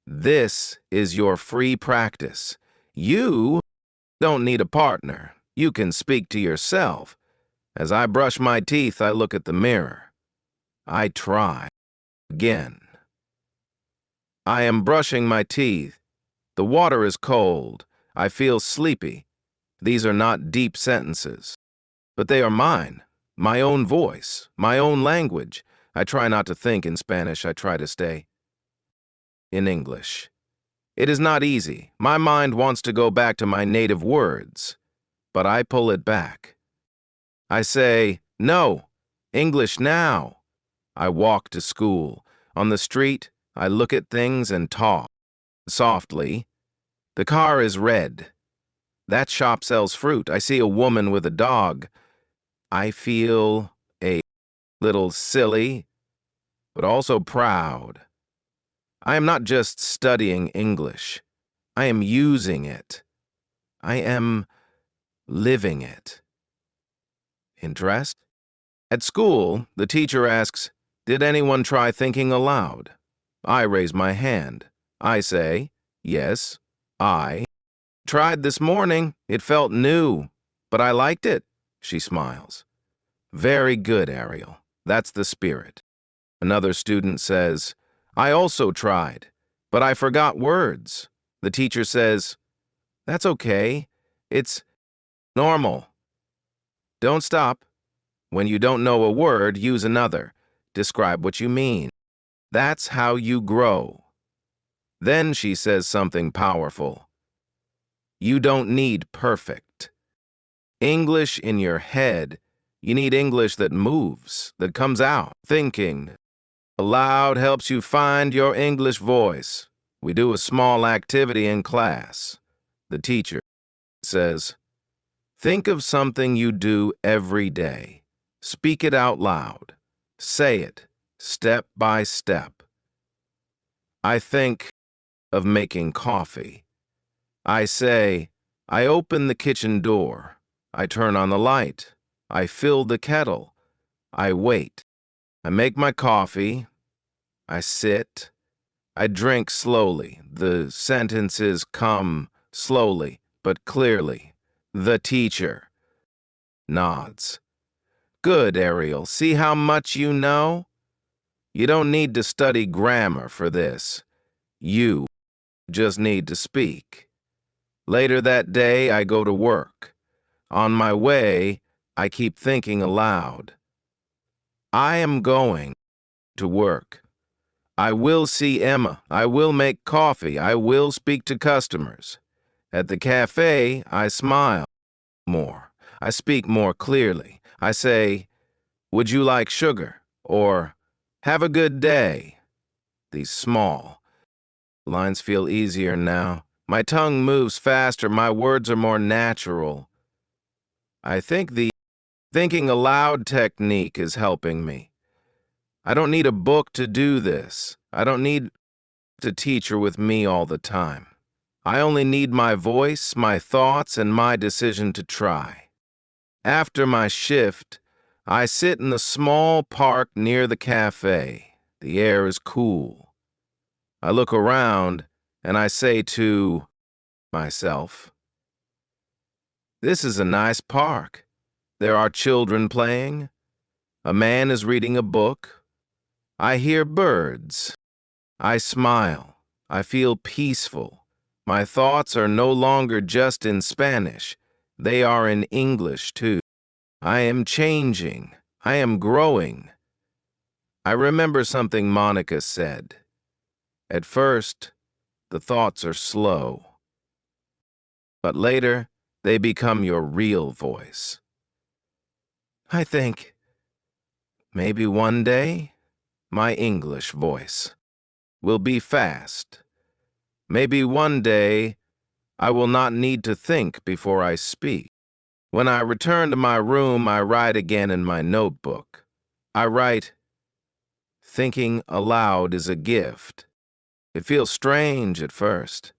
This is your free practice. You don't need a partner. You can speak to yourself. As I brush my teeth, I look at the mirror. I try again. I am brushing my teeth. The water is cold. I feel sleepy. These are not deep sentences, but they are mine, my own voice, my own language. I try not to think in Spanish. I try to stay in English. It is not easy. My mind wants to go back to my native words, but I pull it back. I say, no, English now. I walk to school. On the street, I look at things and talk. Softly. The car is red. That shop sells fruit. I see a woman with a dog. I feel a little silly, but also proud. I am not just studying English. I am using it. I am living it. Interest? At school, the teacher asks, did anyone try thinking aloud? I raise my hand. I say, yes, I tried this morning. It felt new, but I liked it. She smiles. Very good, Ariel. That's the spirit. Another student says, I also tried, but I forgot words. The teacher says, that's okay. It's normal. Don't stop. When you don't know a word, use another. Describe what you mean. That's how you grow. Then she says something powerful. You don't need perfect English in your head. You need English that moves, that comes out. Thinking aloud helps you find your English voice. We do a small activity in class. The teacher says, think of something you do every day. Speak it out loud. Say it, step by step. I think of making coffee. I say, I open the kitchen door. I turn on the light. I fill the kettle. I wait. I make my coffee. I sit. I drink slowly. The sentences come slowly, but clearly. The teacher nods. Good, Ariel. See how much you know? You don't need to study grammar for this. You just need to speak. Later that day, I go to work. On my way, I keep thinking aloud. I am going to work. I will see Emma. I will make coffee. I will speak to customers. At the cafe, I smile more. I speak more clearly. I say, "Would you like sugar?" Or, "Have a good day." These small lines feel easier now. My tongue moves faster. My words are more natural. I think the thinking aloud technique is helping me. I don't need a book to do this. I don't need a teacher with me all the time. I only need my voice, my thoughts, and my decision to try. After my shift, I sit in the small park near the cafe. The air is cool. I look around and I say to myself, "This is a nice park. There are children playing. A man is reading a book. I hear birds. I smile. I feel peaceful. My thoughts are no longer just in Spanish. They are in English, too. I am changing. I am growing." I remember something Monica said. At first, the thoughts are slow, but later, they become your real voice. I think maybe one day, my English voice will be fast. Maybe one day, I will not need to think before I speak. When I return to my room, I write again in my notebook. I write, "Thinking aloud is a gift." It feels strange at first,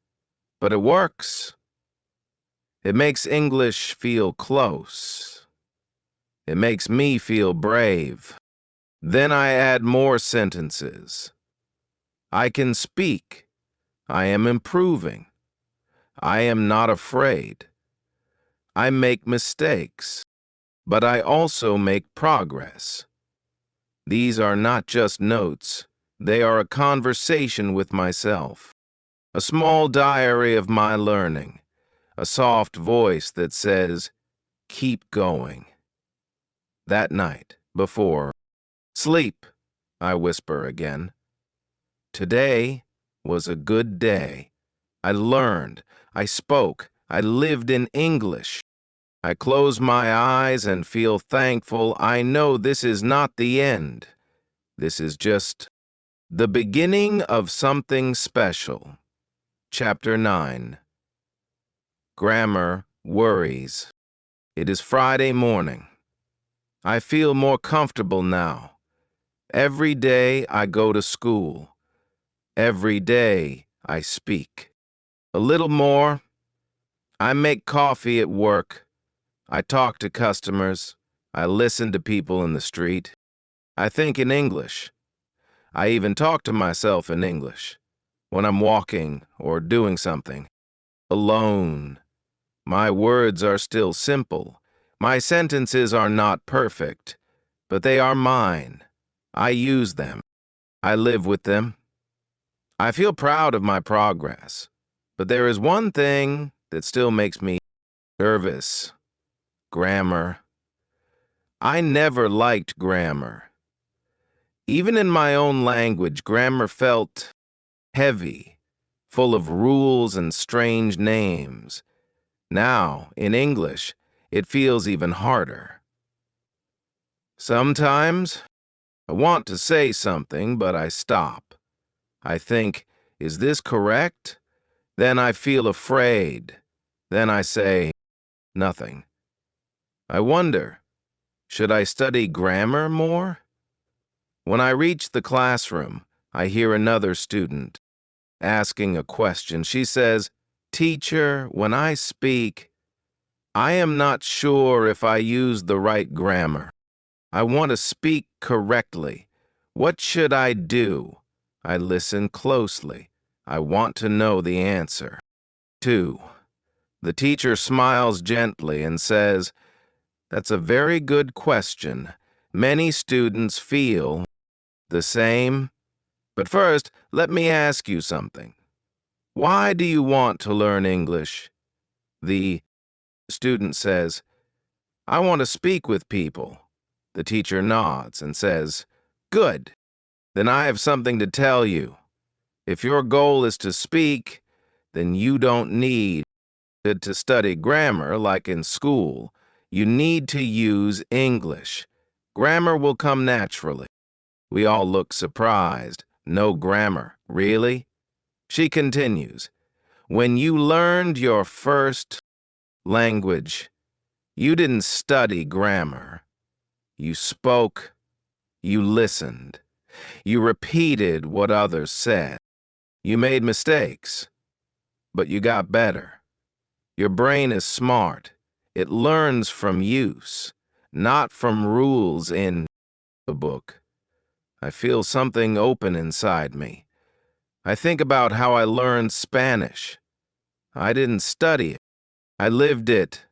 but it works. It makes English feel close. It makes me feel brave. Then I add more sentences. I can speak. I am improving. I am not afraid. I make mistakes, but I also make progress. These are not just notes. They are a conversation with myself. A small diary of my learning. A soft voice that says, "Keep going." That night, before sleep, I whisper again. Today was a good day. I learned, I spoke, I lived in English. I close my eyes and feel thankful. I know this is not the end. This is just the beginning of something special. Chapter 9. Grammar Worries. It is Friday morning. I feel more comfortable now. Every day I go to school. Every day I speak. A little more. I make coffee at work. I talk to customers. I listen to people in the street. I think in English. I even talk to myself in English. When I'm walking or doing something. Alone. My words are still simple. My sentences are not perfect, but they are mine. I use them. I live with them. I feel proud of my progress, but there is one thing that still makes me nervous. Grammar. I never liked grammar. Even in my own language, grammar felt heavy, full of rules and strange names. Now, in English, it feels even harder. Sometimes, I want to say something, but I stop. I think, is this correct? Then I feel afraid. Then I say, nothing. I wonder, should I study grammar more? When I reach the classroom, I hear another student asking a question. She says, "Teacher, when I speak, I am not sure if I use the right grammar. I want to speak correctly. What should I do?" I listen closely. I want to know the answer. 2. The teacher smiles gently and says, "That's a very good question. Many students feel The same? But first, let me ask you something. Why do you want to learn English? The student says, I want to speak with people. The teacher nods and says, Good. Then I have something to tell you. If your goal is to speak, then you don't need to study grammar like in school. You need to use English. Grammar will come naturally. We all look surprised. No grammar, really? She continues, when you learned your first language, you didn't study grammar. You spoke, you listened, you repeated what others said. You made mistakes, but you got better. Your brain is smart. It learns from use, not from rules in a book. I feel something open inside me. I think about how I learned Spanish. I didn't study it. I lived it.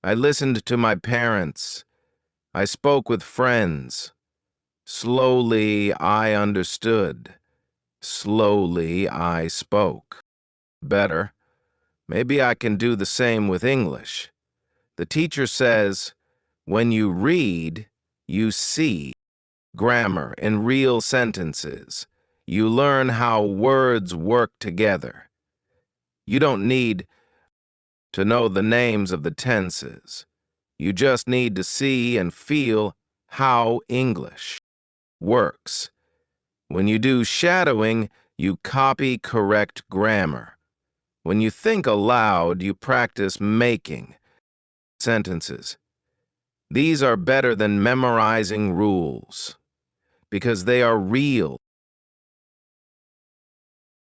I listened to my parents. I spoke with friends. Slowly, I understood. Slowly, I spoke. Better. Maybe I can do the same with English. The teacher says, when you read, you see grammar in real sentences. You learn how words work together. You don't need to know the names of the tenses. You just need to see and feel how English works. When you do shadowing, you copy correct grammar. When you think aloud, you practice making sentences. These are better than memorizing rules because they are real.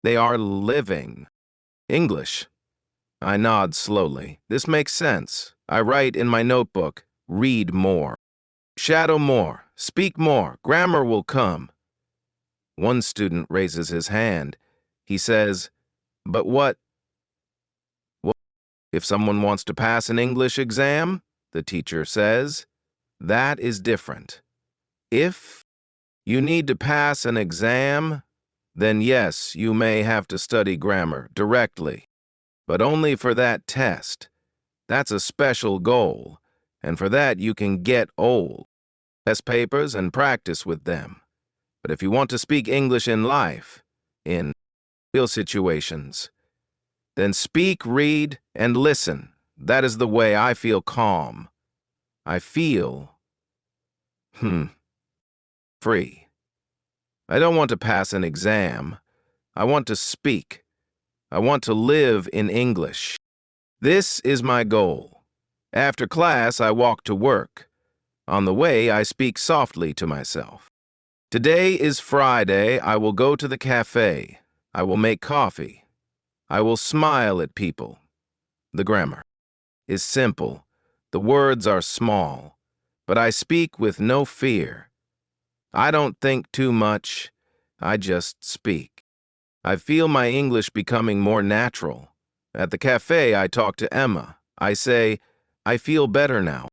They are living. English. I nod slowly. This makes sense. I write in my notebook, read more. Shadow more. Speak more. Grammar will come. One student raises his hand. He says, but what if someone wants to pass an English exam? The teacher says, that is different. If you need to pass an exam, then yes, you may have to study grammar directly, but only for that test. That's a special goal, and for that you can get old. Test papers and practice with them. But if you want to speak English in life, in real situations, then speak, read, and listen. That is the way I feel calm. I feel, free. I don't want to pass an exam. I want to speak. I want to live in English. This is my goal. After class, I walk to work. On the way, I speak softly to myself. Today is Friday. I will go to the cafe. I will make coffee. I will smile at people. The grammar is simple. The words are small, but I speak with no fear. I don't think too much. I just speak. I feel my English becoming more natural. At the cafe, I talk to Emma. I say, I feel better now.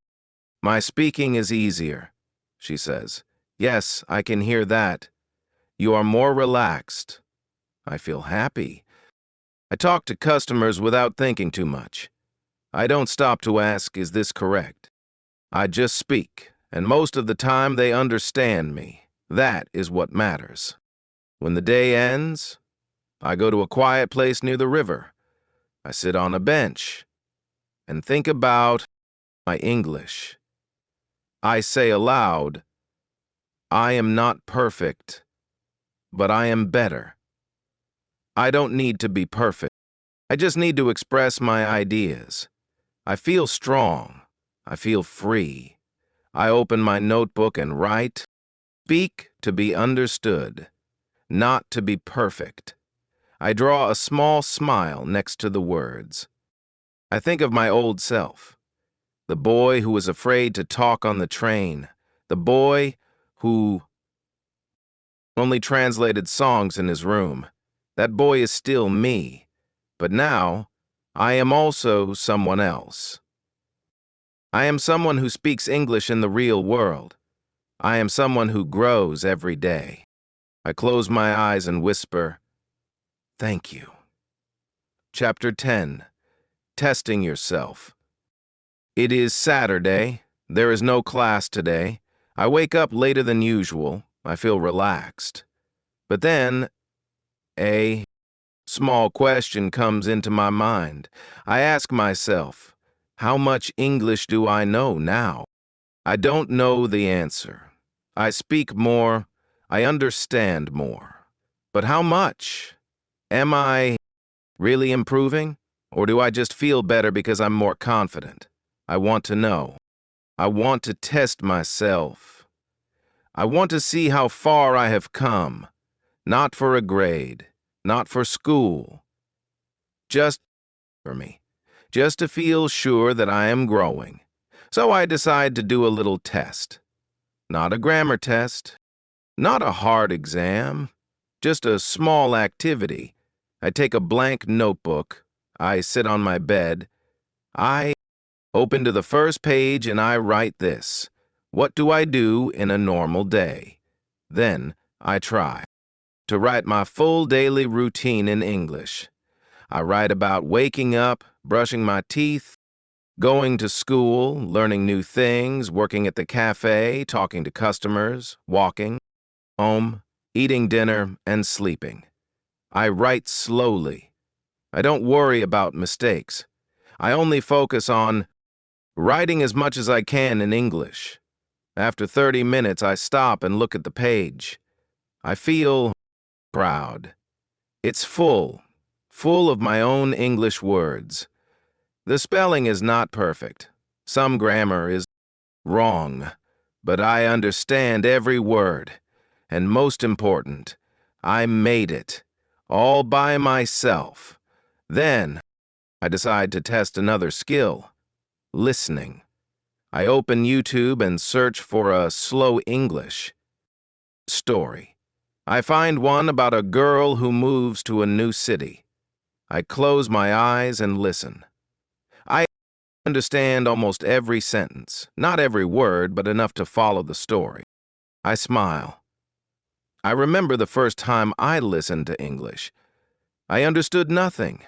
My speaking is easier, she says. Yes, I can hear that. You are more relaxed. I feel happy. I talk to customers without thinking too much. I don't stop to ask, is this correct? I just speak, and most of the time they understand me. That is what matters. When the day ends, I go to a quiet place near the river. I sit on a bench and think about my English. I say aloud, I am not perfect, but I am better. I don't need to be perfect. I just need to express my ideas. I feel strong. I feel free. I open my notebook and write, speak to be understood, not to be perfect. I draw a small smile next to the words. I think of my old self, the boy who was afraid to talk on the train, the boy who only translated songs in his room. That boy is still me, but now I am also someone else. I am someone who speaks English in the real world. I am someone who grows every day. I close my eyes and whisper, "Thank you." Chapter 10. Testing Yourself. It is Saturday. There is no class today. I wake up later than usual. I feel relaxed. But then, a small question comes into my mind. I ask myself, how much English do I know now? I don't know the answer. I speak more. I understand more. But how much? Am I really improving? Or do I just feel better because I'm more confident? I want to know. I want to test myself. I want to see how far I have come. Not for a grade, not for school. Just for me. Just to feel sure that I am growing. So I decide to do a little test. Not a grammar test. Not a hard exam. Just a small activity. I take a blank notebook. I sit on my bed. I open to the first page and I write this. What do I do in a normal day? Then I try to write my full daily routine in English. I write about waking up, brushing my teeth, going to school, learning new things, working at the cafe, talking to customers, walking, home, eating dinner, and sleeping. I write slowly. I don't worry about mistakes. I only focus on writing as much as I can in English. After 30 minutes, I stop and look at the page. I feel proud. It's full of my own English words. The spelling is not perfect. Some grammar is wrong, but I understand every word. And most important, I made it, all by myself. Then, I decide to test another skill, listening. I open YouTube and search for a slow English story. I find one about a girl who moves to a new city. I close my eyes and listen. I understand almost every sentence, not every word, but enough to follow the story. I smile. I remember the first time I listened to English. I understood nothing.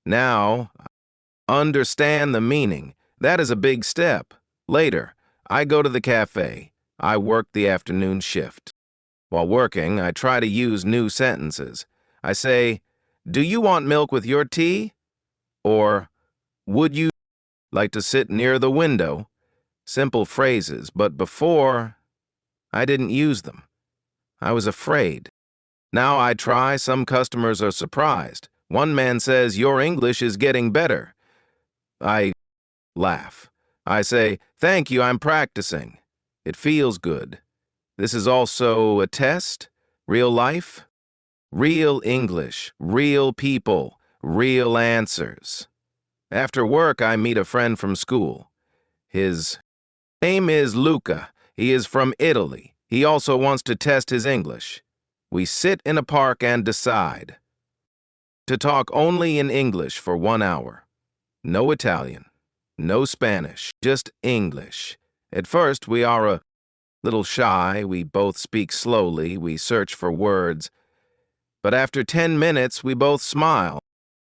Now, I understand the meaning. That is a big step. Later, I go to the cafe. I work the afternoon shift. While working, I try to use new sentences. I say, "Do you want milk with your tea?" Or, "Would you like to sit near the window?" Simple phrases, but before, I didn't use them. I was afraid. Now I try. Some customers are surprised. One man says, "Your English is getting better." I laugh. I say, "Thank you, I'm practicing." It feels good. This is also a test. Real life. Real English. Real people. Real answers. After work, I meet a friend from school. His name is Luca. He is from Italy. He also wants to test his English. We sit in a park and decide to talk only in English for 1 hour. No Italian, no Spanish, just English. At first, we are a little shy. We both speak slowly. We search for words. But after 10 minutes, we both smile.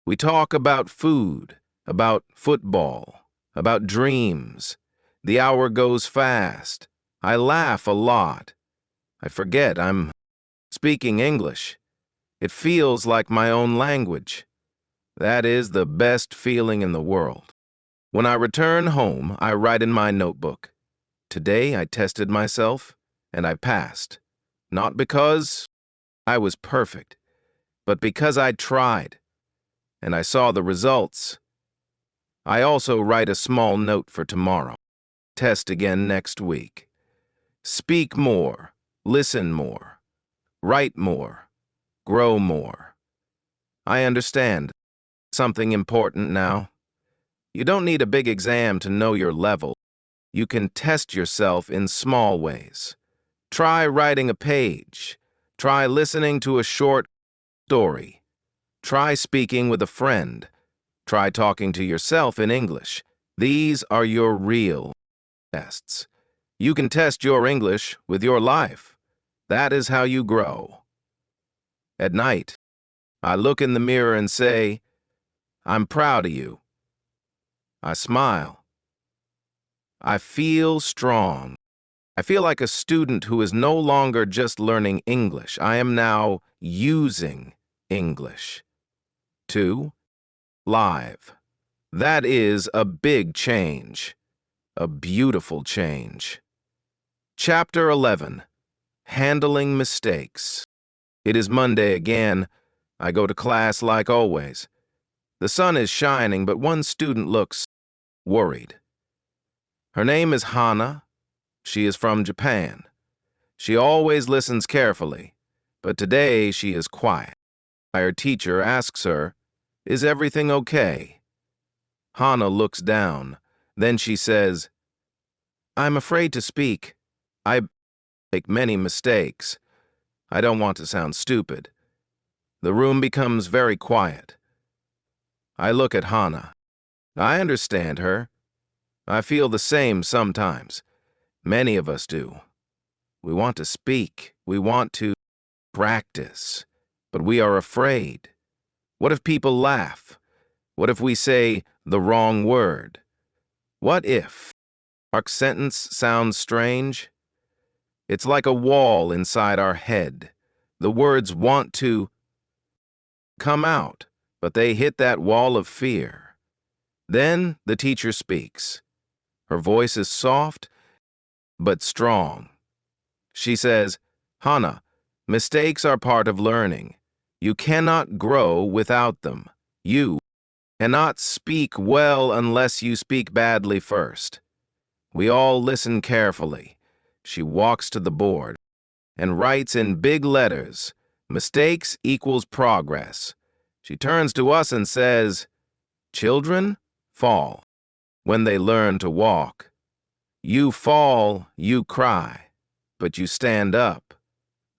We talk about food, about football, about dreams. The hour goes fast. I laugh a lot. I forget I'm speaking English. It feels like my own language. That is the best feeling in the world. When I return home, I write in my notebook. Today I tested myself, and I passed. Not because I was perfect, but because I tried, and I saw the results. I also write a small note for tomorrow. Test again next week. Speak more, listen more, write more, grow more. I understand something important now. You don't need a big exam to know your level. You can test yourself in small ways. Try writing a page. Try listening to a short story. Try speaking with a friend. Try talking to yourself in English. These are your real tests. You can test your English with your life. That is how you grow. At night, I look in the mirror and say, I'm proud of you. I smile. I feel strong. I feel like a student who is no longer just learning English. I am now using English. 2. Live. That is a big change. A beautiful change. Chapter 11. Handling mistakes. It is Monday again. I go to class like always. The sun is shining, but one student looks worried. Her name is Hana. She is from Japan. She always listens carefully, but today she is quiet. Her teacher asks her, "Is everything okay?" Hana looks down. Then she says, "I'm afraid to speak. I make many mistakes. I don't want to sound stupid." The room becomes very quiet. I look at Hana. I understand her. I feel the same sometimes. Many of us do. We want to speak. We want to practice. But we are afraid. What if people laugh? What if we say the wrong word? What if our sentence sounds strange? It's like a wall inside our head. The words want to come out, but they hit that wall of fear. Then the teacher speaks. Her voice is soft, but strong. She says, "Hana, mistakes are part of learning. You cannot grow without them. You cannot speak well unless you speak badly first." We all listen carefully. She walks to the board and writes in big letters, "Mistakes equals progress." She turns to us and says, "Children fall when they learn to walk. You fall, you cry, but you stand up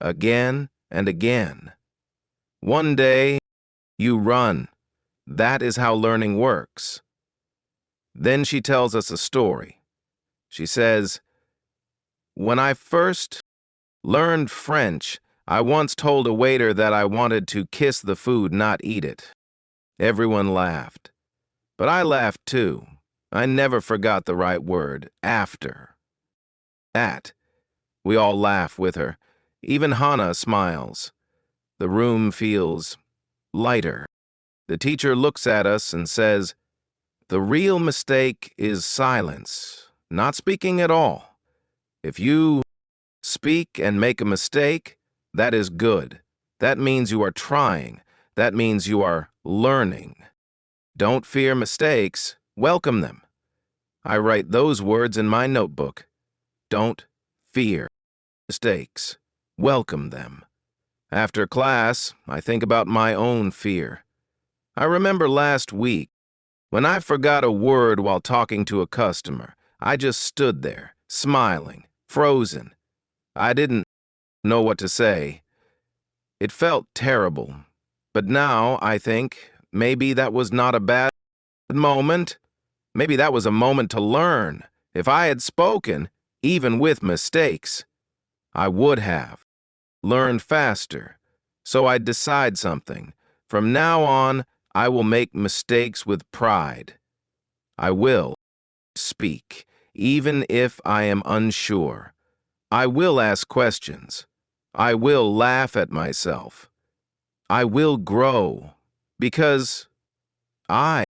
again and again. One day, you run. That is how learning works." Then she tells us a story. She says, "When I first learned French, I once told a waiter that I wanted to kiss the food, not eat it. Everyone laughed. But I laughed too. I never forgot the right word, after. That. We all laugh with her. Even Hana smiles. The room feels lighter. The teacher looks at us and says, "The real mistake is silence, not speaking at all. If you speak and make a mistake, that is good. That means you are trying. That means you are learning. Don't fear mistakes. Welcome them." I write those words in my notebook. Don't fear mistakes. Welcome them. After class, I think about my own fear. I remember last week, when I forgot a word while talking to a customer. I just stood there, smiling, frozen. I didn't know what to say. It felt terrible. But now I think maybe that was not a bad moment. Maybe that was a moment to learn. If I had spoken, even with mistakes, I would have learned faster. So I'd decide something. From now on, I will make mistakes with pride. I will speak, even if I am unsure. I will ask questions. I will laugh at myself. I will grow, because I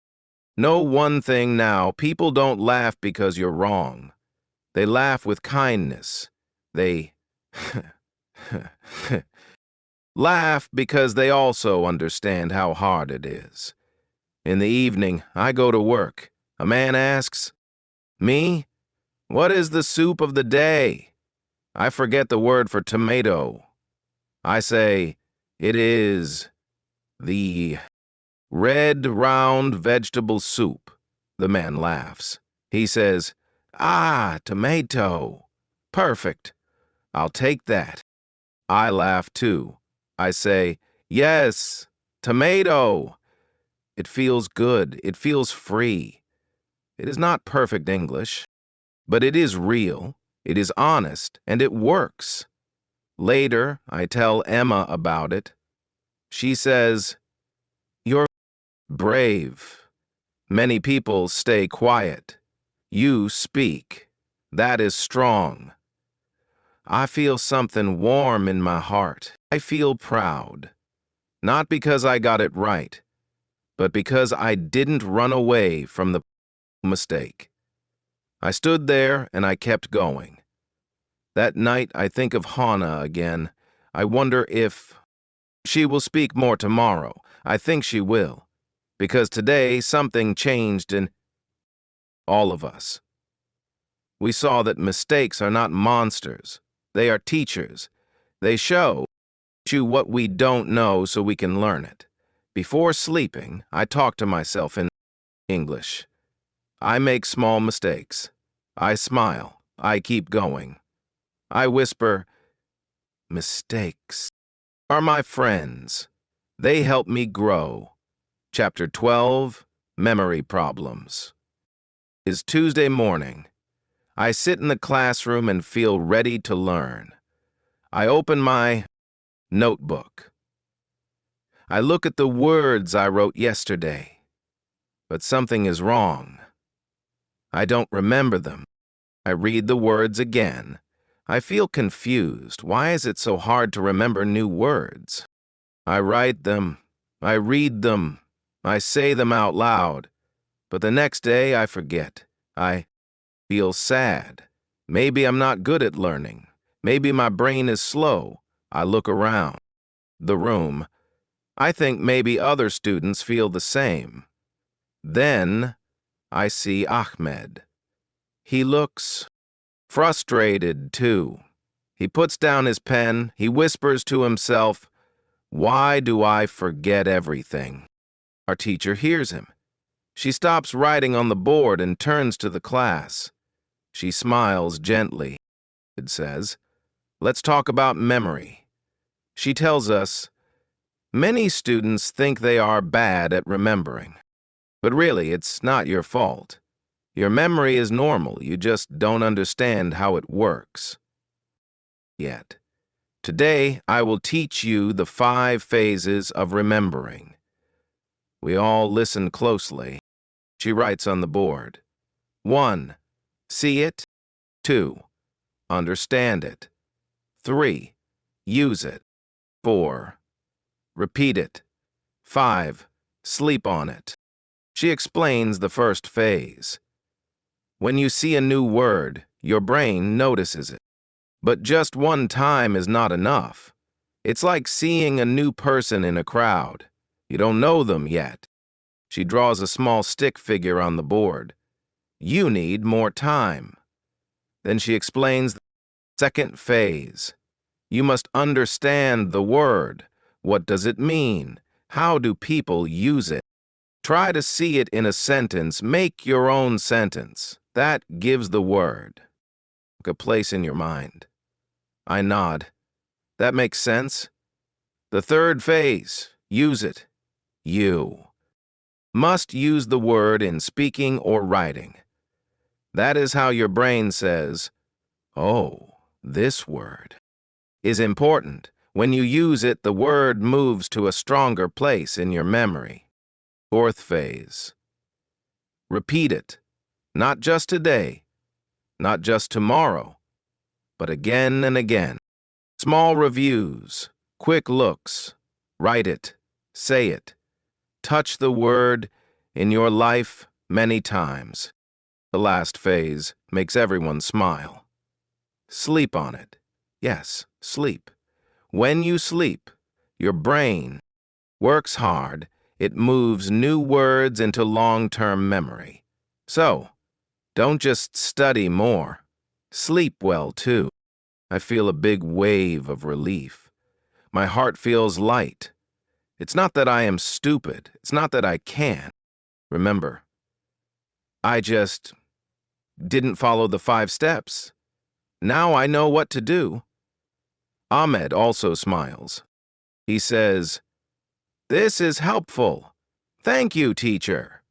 know one thing now: people don't laugh because you're wrong. They laugh with kindness. They laugh because they also understand how hard it is. In the evening, I go to work. A man asks me, "What is the soup of the day?" I forget the word for tomato. I say, "It is the red, round vegetable soup." The man laughs. He says, "Ah, tomato. Perfect. I'll take that." I laugh too. I say, "Yes, tomato." It feels good. It feels free. It is not perfect English, but it is real, it is honest, and it works. Later, I tell Emma about it. She says, "You're brave. Many people stay quiet. You speak. That is strong." I feel something warm in my heart. I feel proud. Not because I got it right, but because I didn't run away from the mistake. I stood there and I kept going. That night I think of Hannah again. I wonder if she will speak more tomorrow. I think she will, because today something changed in all of us. We saw that mistakes are not monsters. They are teachers. They show you what we don't know so we can learn it. Before sleeping, I talk to myself in English. I make small mistakes. I smile. I keep going. I whisper, "Mistakes are my friends. They help me grow." Chapter 12, Memory Problems. Is Tuesday morning. I sit in the classroom and feel ready to learn. I open my notebook. I look at the words I wrote yesterday, but something is wrong. I don't remember them. I read the words again. I feel confused. Why is it so hard to remember new words? I write them. I read them. I say them out loud. But the next day I forget. I feel sad. Maybe I'm not good at learning. Maybe my brain is slow. I look around the room. I think maybe other students feel the same. Then I see Ahmed. He looks frustrated, too. He puts down his pen. He whispers to himself, "Why do I forget everything?" Our teacher hears him. She stops writing on the board and turns to the class. She smiles gently. It says, "Let's talk about memory." She tells us, "Many students think they are bad at remembering. But really, it's not your fault. Your memory is normal. You just don't understand how it works yet. Today, I will teach you the 5 phases of remembering." We all listen closely. She writes on the board. 1. See it. 2. Understand it. 3. Use it. 4. Repeat it. 5. Sleep on it. She explains the first phase. When you see a new word, your brain notices it. But just one time is not enough. It's like seeing a new person in a crowd. You don't know them yet. She draws a small stick figure on the board. You need more time. Then she explains the second phase. You must understand the word. What does it mean? How do people use it? Try to see it in a sentence. Make your own sentence. That gives the word a place in your mind. I nod. That makes sense. The third phase. Use it. You must use the word in speaking or writing. That is how your brain says, "Oh, this word is important." When you use it, the word moves to a stronger place in your memory. Fourth phase. Repeat it. Not just today, not just tomorrow, but again and again. Small reviews, quick looks. Write it, say it. Touch the word in your life many times. The last phase makes everyone smile. Sleep on it. Yes, sleep. When you sleep, your brain works hard. It moves new words into long-term memory. So, don't just study more. Sleep well, too. I feel a big wave of relief. My heart feels light. It's not that I am stupid. It's not that I can't. Remember, I just didn't follow the 5 steps. Now I know what to do. Ahmed also smiles. He says, "This is helpful. Thank you, teacher."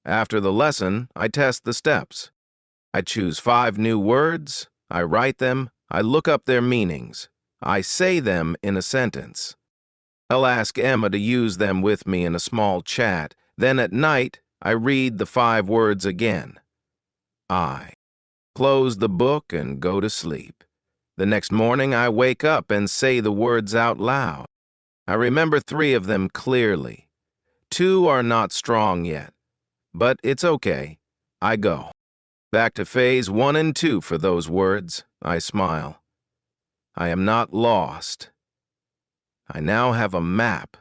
After the lesson, I test the steps. I choose 5 new words. I write them. I look up their meanings. I say them in a sentence. I'll ask Emma to use them with me in a small chat. Then at night, I read the 5 words again. I close the book and go to sleep. The next morning, I wake up and say the words out loud. I remember 3 of them clearly. 2 are not strong yet, but it's okay. I go. Back to phase 1 and 2 for those words. I smile. I am not lost. I now have a map.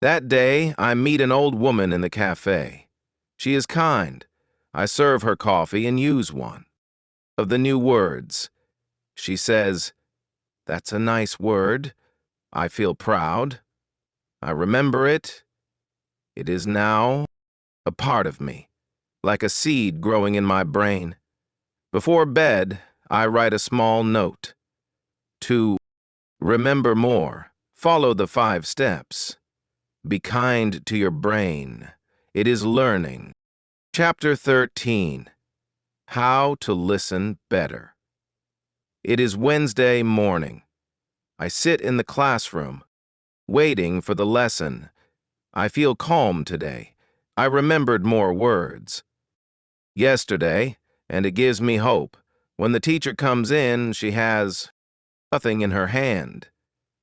That day, I meet an old woman in the cafe. She is kind. I serve her coffee and use one of the new words. She says, "That's a nice word. I feel proud. I remember it. It is now a part of me, like a seed growing in my brain. Before bed, I write a small note. To remember more, follow the 5 steps. Be kind to your brain. It is learning." Chapter 13. How to Listen Better. It is Wednesday morning. I sit in the classroom, waiting for the lesson. I feel calm today. I remembered more words yesterday, and it gives me hope. When the teacher comes in, she has nothing in her hand.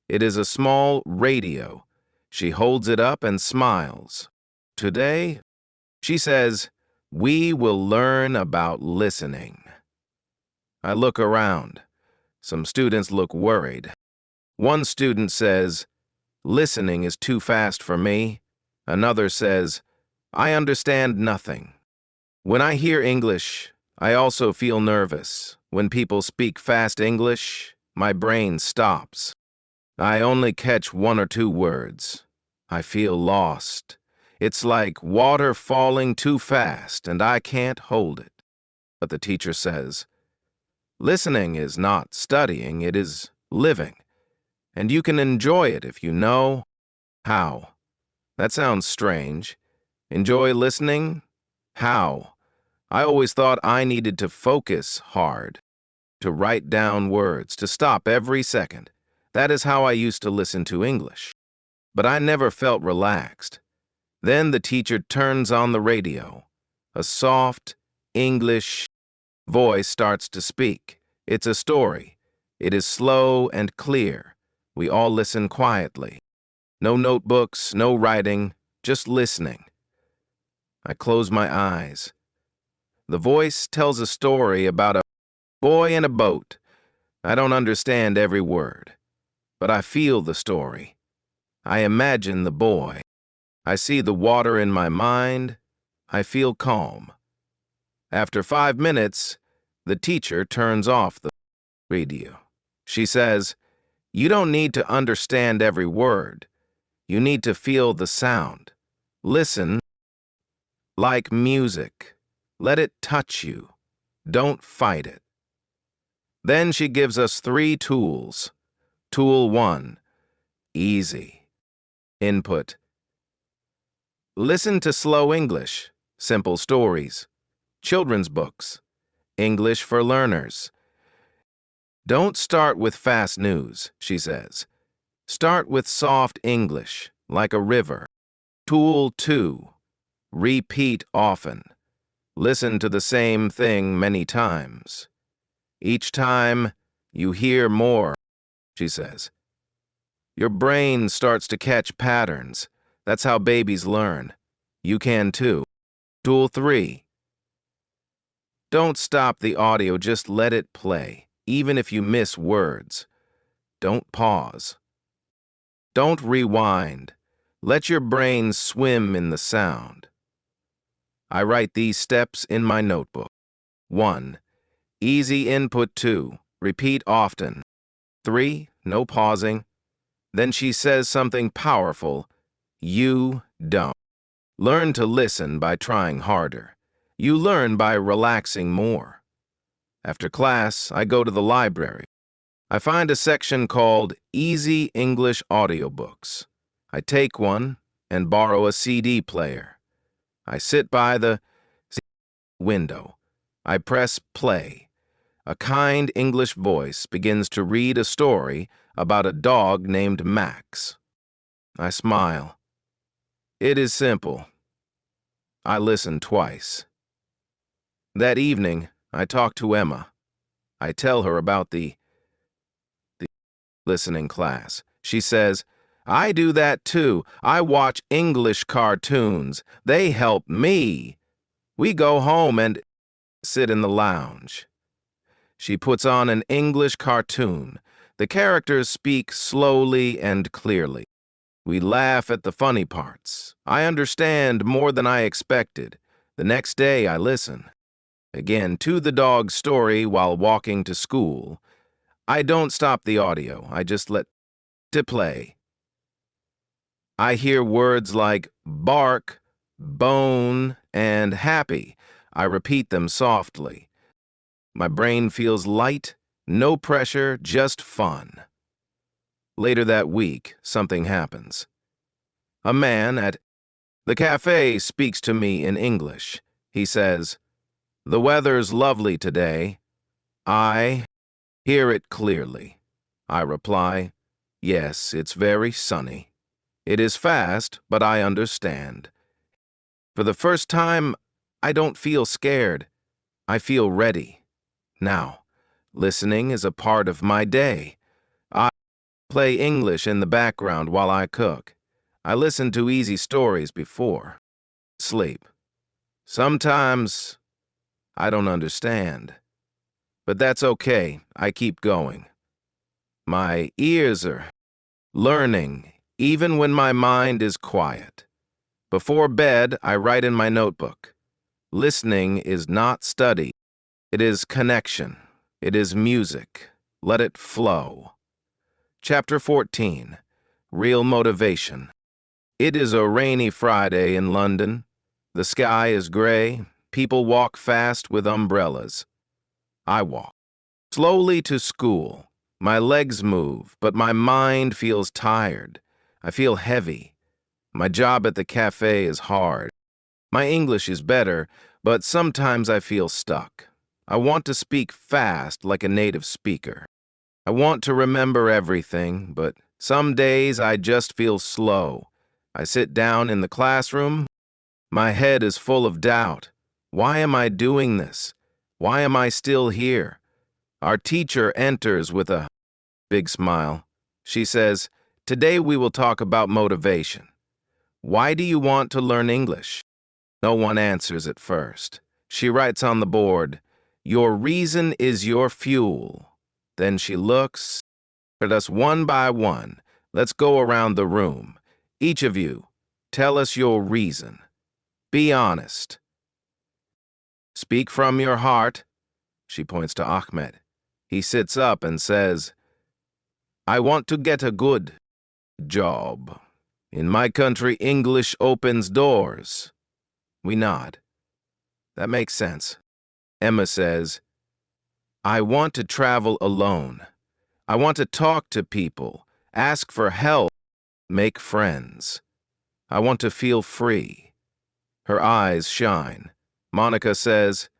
It is a small radio. She holds it up and smiles. Today, she says, "We will learn about listening." I look around. Some students look worried. One student says, "Listening is too fast for me." Another says, "I understand nothing." When I hear English, I also feel nervous. When people speak fast English, my brain stops. I only catch 1 or 2 words. I feel lost. It's like water falling too fast, and I can't hold it. But the teacher says, "Listening is not studying, it is living. And you can enjoy it if you know how." That sounds strange. Enjoy listening? How? I always thought I needed to focus hard, to write down words, to stop every second. That is how I used to listen to English. But I never felt relaxed. Then the teacher turns on the radio. A soft English voice starts to speak. It's a story. It is slow and clear. We all listen quietly. No notebooks, no writing, just listening. I close my eyes. The voice tells a story about a boy in a boat. I don't understand every word, but I feel the story. I imagine the boy. I see the water in my mind. I feel calm. After 5 minutes, the teacher turns off the radio. She says, "You don't need to understand every word. You need to feel the sound. Listen like music. Let it touch you. Don't fight it." Then she gives us 3 tools. Tool 1, easy. Input. Listen to slow English, simple stories, children's books, English for learners. Don't start with fast news, she says. Start with soft English, like a river. Tool 2, repeat often. Listen to the same thing many times. Each time, you hear more, she says. Your brain starts to catch patterns. That's how babies learn. You can too. Tool 3. Don't stop the audio, just let it play, even if you miss words. Don't pause. Don't rewind. Let your brain swim in the sound. I write these steps in my notebook. 1. Easy input. 2. Repeat often. 3. No pausing. Then she says something powerful. You don't. Learn to listen by trying harder. You learn by relaxing more. After class, I go to the library. I find a section called Easy English Audiobooks. I take one and borrow a CD player. I sit by the window. I press play. A kind English voice begins to read a story about a dog named Max. I smile. It is simple. I listen twice. That evening, I talk to Emma. I tell her about the listening class. She says, I do that too. I watch English cartoons. They help me. We go home and sit in the lounge. She puts on an English cartoon. The characters speak slowly and clearly. We laugh at the funny parts. I understand more than I expected. The next day I listen. Again, to the dog's story while walking to school. I don't stop the audio. I just let it play. I hear words like bark, bone, and happy. I repeat them softly. My brain feels light, no pressure, just fun. Later that week, something happens. A man at the cafe speaks to me in English. He says, "The weather's lovely today." I hear it clearly. I reply, "Yes, it's very sunny." It is fast, but I understand. For the first time, I don't feel scared. I feel ready. Now, listening is a part of my day. I play English in the background while I cook. I listen to easy stories before sleep. Sometimes I don't understand. But that's okay. I keep going. My ears are learning, even when my mind is quiet. Before bed, I write in my notebook. Listening is not study. It is connection. It is music. Let it flow. Chapter 14. Real Motivation. It is a rainy Friday in London. The sky is gray. People walk fast with umbrellas. I walk slowly to school. My legs move, but my mind feels tired. I feel heavy. My job at the cafe is hard. My English is better, but sometimes I feel stuck. I want to speak fast like a native speaker. I want to remember everything, but some days I just feel slow. I sit down in the classroom. My head is full of doubt. Why am I doing this? Why am I still here? Our teacher enters with a big smile. She says, "Today we will talk about motivation. Why do you want to learn English?" No one answers at first. She writes on the board, "Your reason is your fuel." Then she looks at us one by one. Let's go around the room. Each of you, tell us your reason. Be honest. Speak from your heart. She points to Ahmed. He sits up and says, "I want to get a good job. In my country, English opens doors." We nod. That makes sense. Emma says, "I want to travel alone. I want to talk to people, ask for help, make friends. I want to feel free." Her eyes shine. Monica says,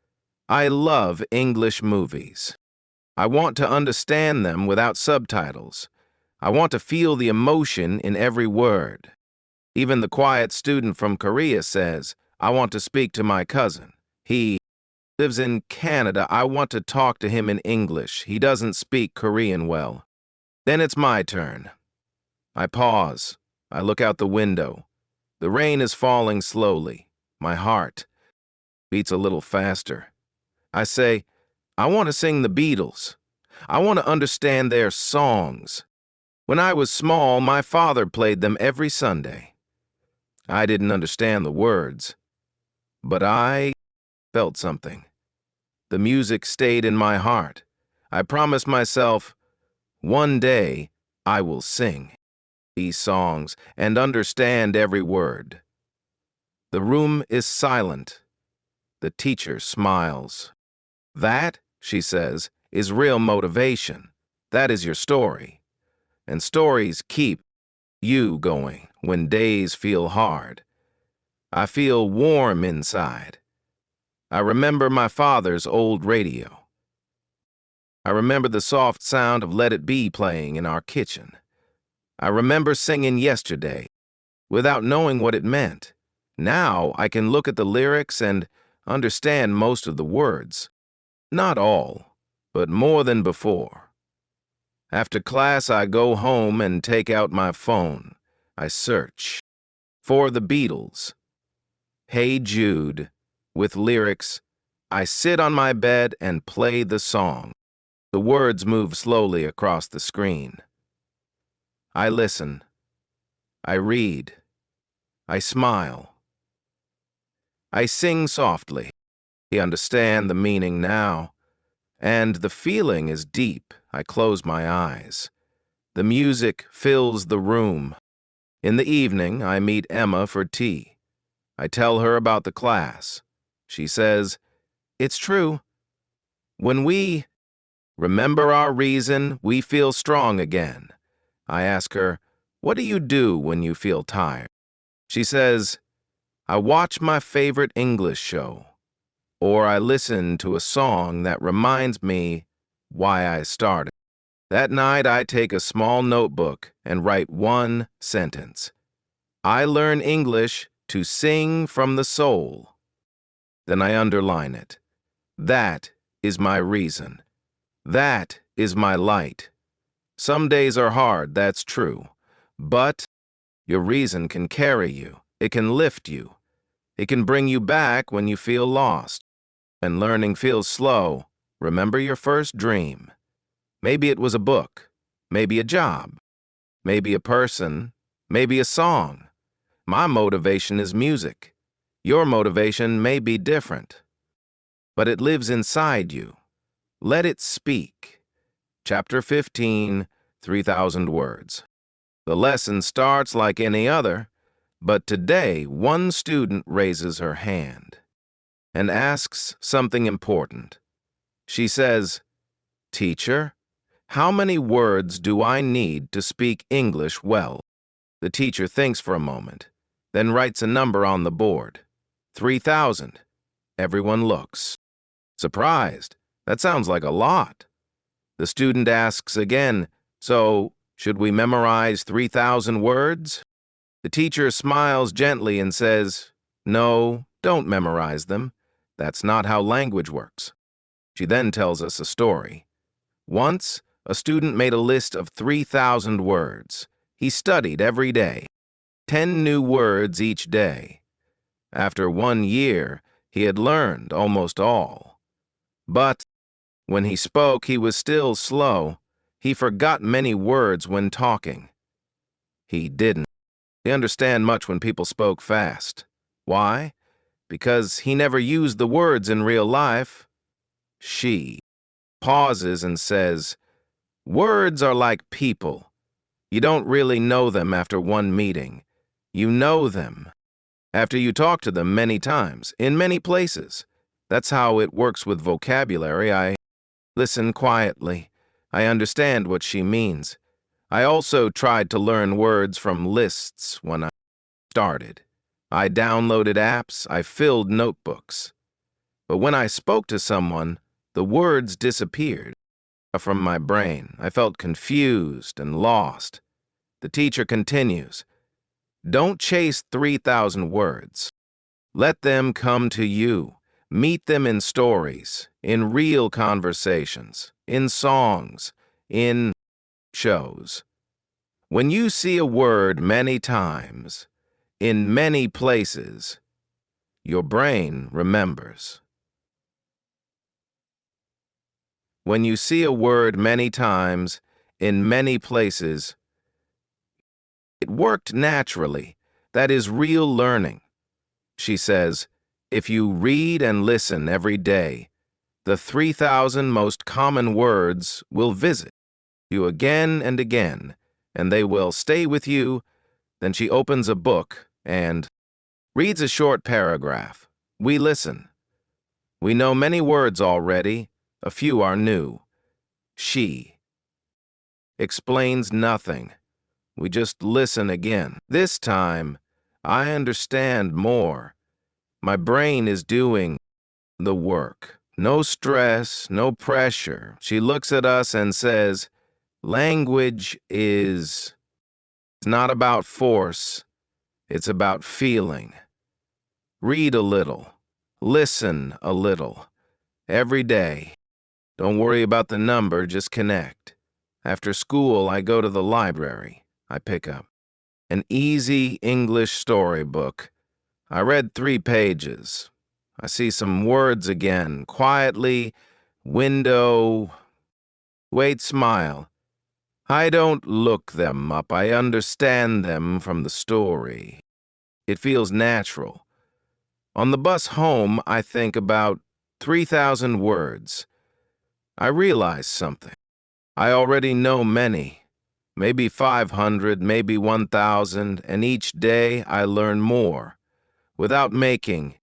"I love English movies. I want to understand them without subtitles. I want to feel the emotion in every word." Even the quiet student from Korea says, "I want to speak to my cousin. He lives in Canada. I want to talk to him in English. He doesn't speak Korean well." Then it's my turn. I pause. I look out the window. The rain is falling slowly. My heart beats a little faster. I say, "I want to sing the Beatles. I want to understand their songs. When I was small, my father played them every Sunday. I didn't understand the words, but I felt something. The music stayed in my heart. I promised myself, one day I will sing these songs and understand every word." The room is silent. The teacher smiles. "That," she says, "is real motivation. That is your story. And stories keep you going when days feel hard." I feel warm inside. I remember my father's old radio. I remember the soft sound of Let It Be playing in our kitchen. I remember singing yesterday without knowing what it meant. Now I can look at the lyrics and understand most of the words. Not all, but more than before. After class, I go home and take out my phone. I search for the Beatles. Hey Jude, with lyrics. I sit on my bed and play the song. The words move slowly across the screen. I listen. I read. I smile. I sing softly. I understand the meaning now. And the feeling is deep. I close my eyes. The music fills the room. In the evening, I meet Emma for tea. I tell her about the class. She says, "It's true. When we remember our reason, we feel strong again." I ask her, "What do you do when you feel tired?" She says, "I watch my favorite English show, or I listen to a song that reminds me why I started." That night, I take a small notebook and write one sentence. I learn English to sing from the soul. Then I underline it. That is my reason. That is my light. Some days are hard, that's true. But your reason can carry you. It can lift you. It can bring you back when you feel lost. And learning feels slow. Remember your first dream. Maybe it was a book. Maybe a job. Maybe a person. Maybe a song. My motivation is music. Your motivation may be different. But it lives inside you. Let it speak. Chapter 15, 3,000 words. The lesson starts like any other, but today one student raises her hand and asks something important. She says, "Teacher, how many words do I need to speak English well?" The teacher thinks for a moment, then writes a number on the board. 3,000. Everyone looks. Surprised. That sounds like a lot. The student asks again, "So, should we memorize 3,000 words?" The teacher smiles gently and says, "No, don't memorize them. That's not how language works." She then tells us a story. Once, a student made a list of 3,000 words. He studied every day, 10 new words each day. After 1 year, he had learned almost all. But when he spoke, he was still slow. He forgot many words when talking. He didn't understand much when people spoke fast. Why? Because he never used the words in real life. She pauses and says, "Words are like people. You don't really know them after one meeting. You know them after you talk to them many times, in many places. That's how it works with vocabulary. I listen quietly. I understand what she means. I also tried to learn words from lists when I started. I downloaded apps, I filled notebooks. But when I spoke to someone, the words disappeared from my brain. I felt confused and lost." The teacher continues, "Don't chase 3,000 words. Let them come to you. Meet them in stories, in real conversations, in songs, in shows. When you see a word many times, in many places, your brain remembers." When you see a word many times, in many places, it worked naturally. That is real learning. She says, if you read and listen every day, the 3,000 most common words will visit you again and again, and they will stay with you. Then she opens a book and reads a short paragraph. We listen. We know many words already. A few are new. She explains nothing. We just listen again. This time, I understand more. My brain is doing the work. No stress, no pressure. She looks at us and says, "Language is not about force, it's about feeling. Read a little, listen a little, every day. Don't worry about the number, just connect. After school, I go to the library. I pick up an easy English storybook. I read 3 pages. I see some words again, quietly, window. Wait, smile. I don't look them up, I understand them from the story. It feels natural. On the bus home, I think about 3,000 words. I realize something. I already know many. Maybe 500, maybe 1,000, and each day I learn more. Without making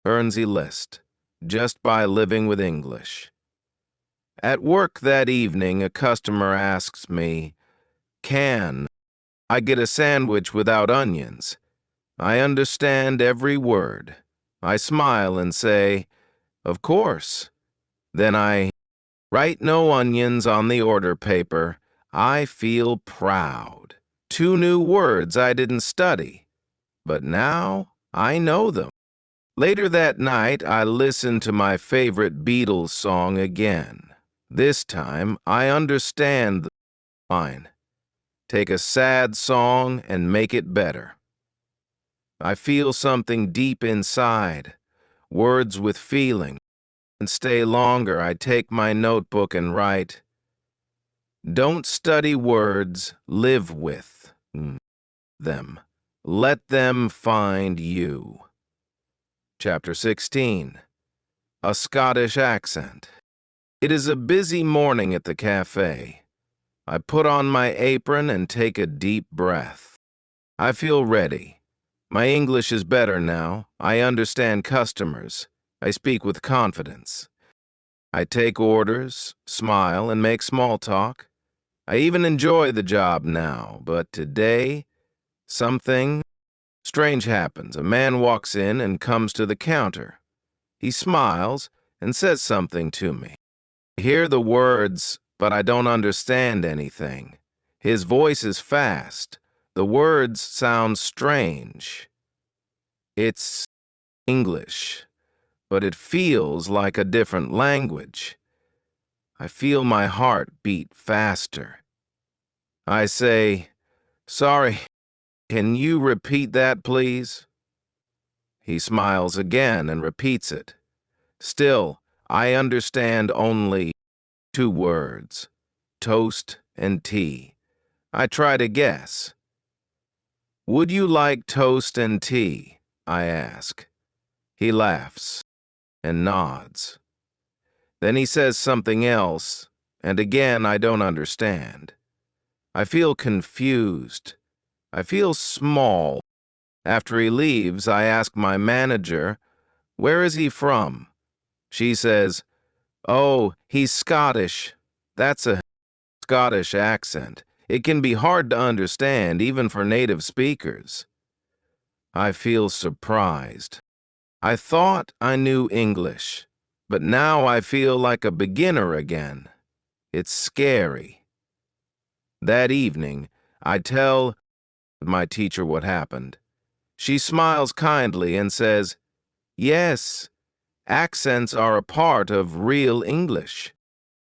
Guernsey list, just by living with English. At work that evening, a customer asks me, "Can I get a sandwich without onions?" I understand every word. I smile and say, "Of course." Then I write no onions on the order paper. I feel proud. 2 new words I didn't study, but now I know them. Later that night, I listened to my favorite Beatles song again. This time, I understand the line. Take a sad song and make it better. I feel something deep inside, words with feeling, and stay longer. I take my notebook and write, "Don't study words, live with them. Let them find you." Chapter 16. A Scottish Accent. It is a busy morning at the cafe. I put on my apron and take a deep breath. I feel ready. My English is better now. I understand customers. I speak with confidence. I take orders, smile, and make small talk. I even enjoy the job now, but today, something strange happens. A man walks in and comes to the counter. He smiles and says something to me. I hear the words, but I don't understand anything. His voice is fast. The words sound strange. It's English, but it feels like a different language. I feel my heart beat faster. I say, "Sorry, can you repeat that, please?" He smiles again and repeats it. Still, I understand only 2 words, toast and tea. I try to guess. "Would you like toast and tea?" I ask. He laughs and nods. Then he says something else, and again I don't understand. I feel confused. I feel small. After he leaves, I ask my manager, "Where is he from?" She says, "Oh, he's Scottish. That's a Scottish accent. It can be hard to understand, even for native speakers." I feel surprised. I thought I knew English, but now I feel like a beginner again. It's scary. That evening, I tell my teacher what happened. She smiles kindly and says, "Yes, accents are a part of real English.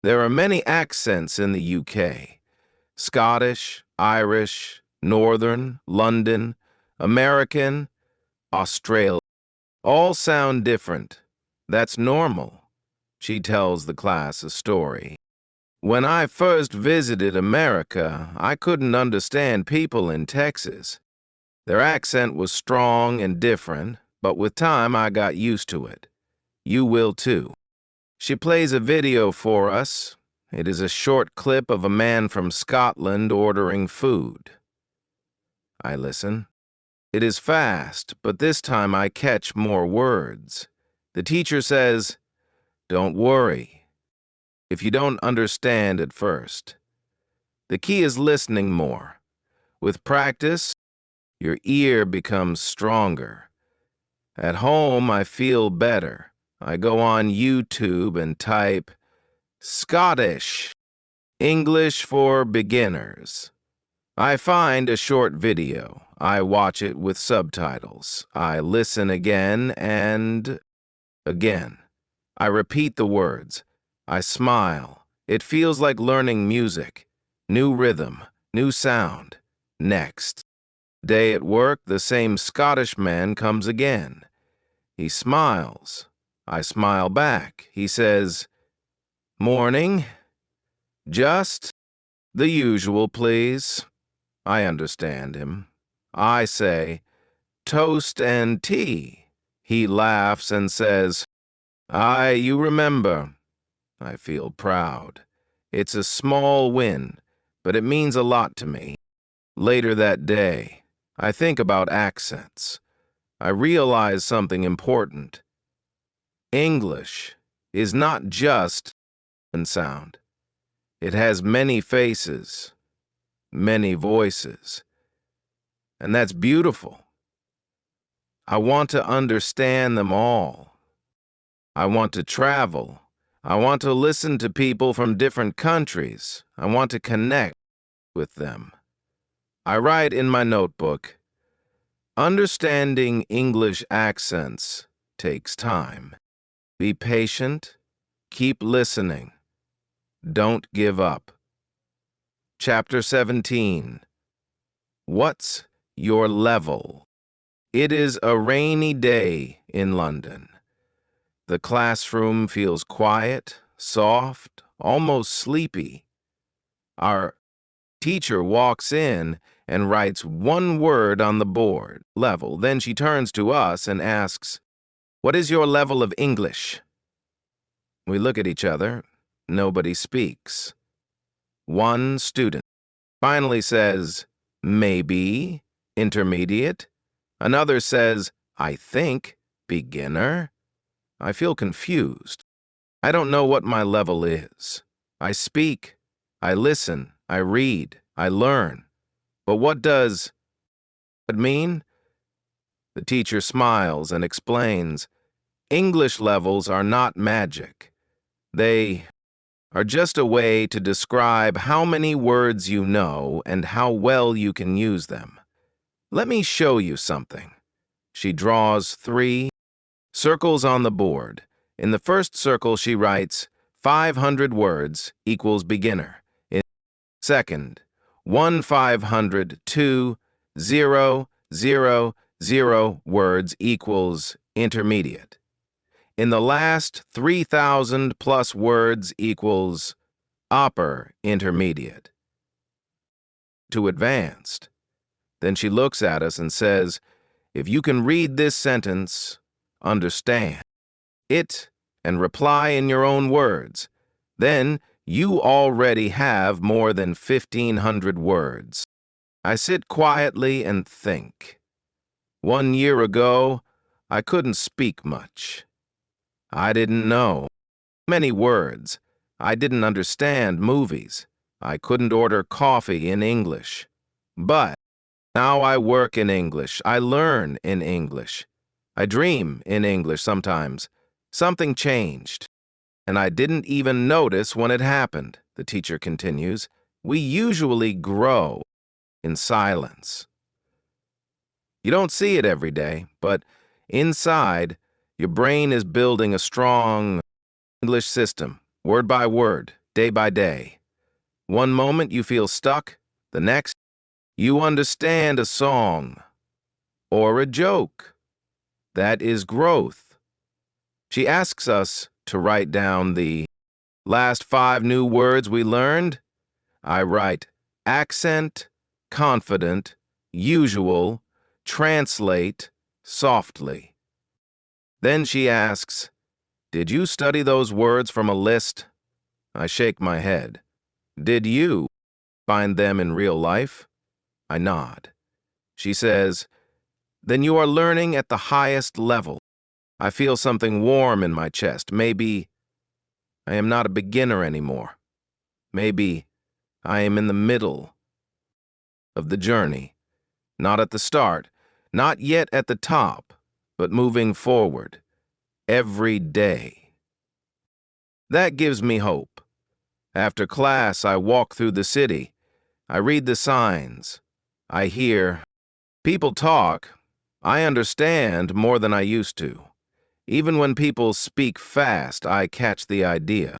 There are many accents in the UK. Scottish, Irish, Northern, London, American, Australian. All sound different. That's normal." She tells the class a story. "When I first visited America, I couldn't understand people in Texas. Their accent was strong and different, but with time I got used to it. You will too." She plays a video for us. It is a short clip of a man from Scotland ordering food. I listen. It is fast, but this time I catch more words. The teacher says, "Don't worry if you don't understand at first. The key is listening more. With practice, your ear becomes stronger. At home, I feel better. I go on YouTube and type Scottish English for beginners. I find a short video. I watch it with subtitles. I listen again and again. I repeat the words. I smile. It feels like learning music. New rhythm, new sound. Next day at work, the same Scottish man comes again. He smiles. I smile back. He says, "Morning. Just the usual, please." I understand him. I say, "Toast and tea." He laughs and says, "Aye, you remember." I feel proud. It's a small win, but it means a lot to me. Later that day, I think about accents. I realize something important. English is not just one sound. It has many faces, many voices, and that's beautiful. I want to understand them all. I want to travel. I want to listen to people from different countries. I want to connect with them. I write in my notebook, understanding English accents takes time. Be patient. Keep listening. Don't give up. Chapter 17. What's your level? It is a rainy day in London. The classroom feels quiet, soft, almost sleepy. Our teacher walks in and writes one word on the board, level. Then she turns to us and asks, "What is your level of English?" We look at each other. Nobody speaks. One student finally says, "Maybe, intermediate." Another says, "I think, beginner." I feel confused. I don't know what my level is. I speak, I listen, I read, I learn. But what does it mean? The teacher smiles and explains, English levels are not magic. They are just a way to describe how many words you know and how well you can use them. Let me show you something. She draws 3 circles on the board. In the first circle, she writes 500 words equals beginner. In the second, 1,502, 0, 0, 0 words equals intermediate. In the last 3,000 plus words equals upper intermediate to advanced. Then she looks at us and says, if you can read this sentence, understand it, and reply in your own words, then you already have more than 1,500 words. I sit quietly and think. 1 year ago, I couldn't speak much. I didn't know many words. I didn't understand movies. I couldn't order coffee in English. But now I work in English. I learn in English. I dream in English sometimes. Something changed, and I didn't even notice when it happened, the teacher continues. We usually grow in silence. You don't see it every day, but inside, your brain is building a strong English system, word by word, day by day. One moment you feel stuck, the next, you understand a song or a joke. That is growth. She asks us to write down the last 5 new words we learned. I write accent, confident, usual, translate, softly. Then she asks, did you study those words from a list? I shake my head. Did you find them in real life? I nod. She says, then you are learning at the highest level. I feel something warm in my chest. Maybe I am not a beginner anymore. Maybe I am in the middle of the journey. Not at the start, not yet at the top, but moving forward every day. That gives me hope. After class, I walk through the city. I read the signs. I hear. People talk. I understand more than I used to. Even when people speak fast, I catch the idea.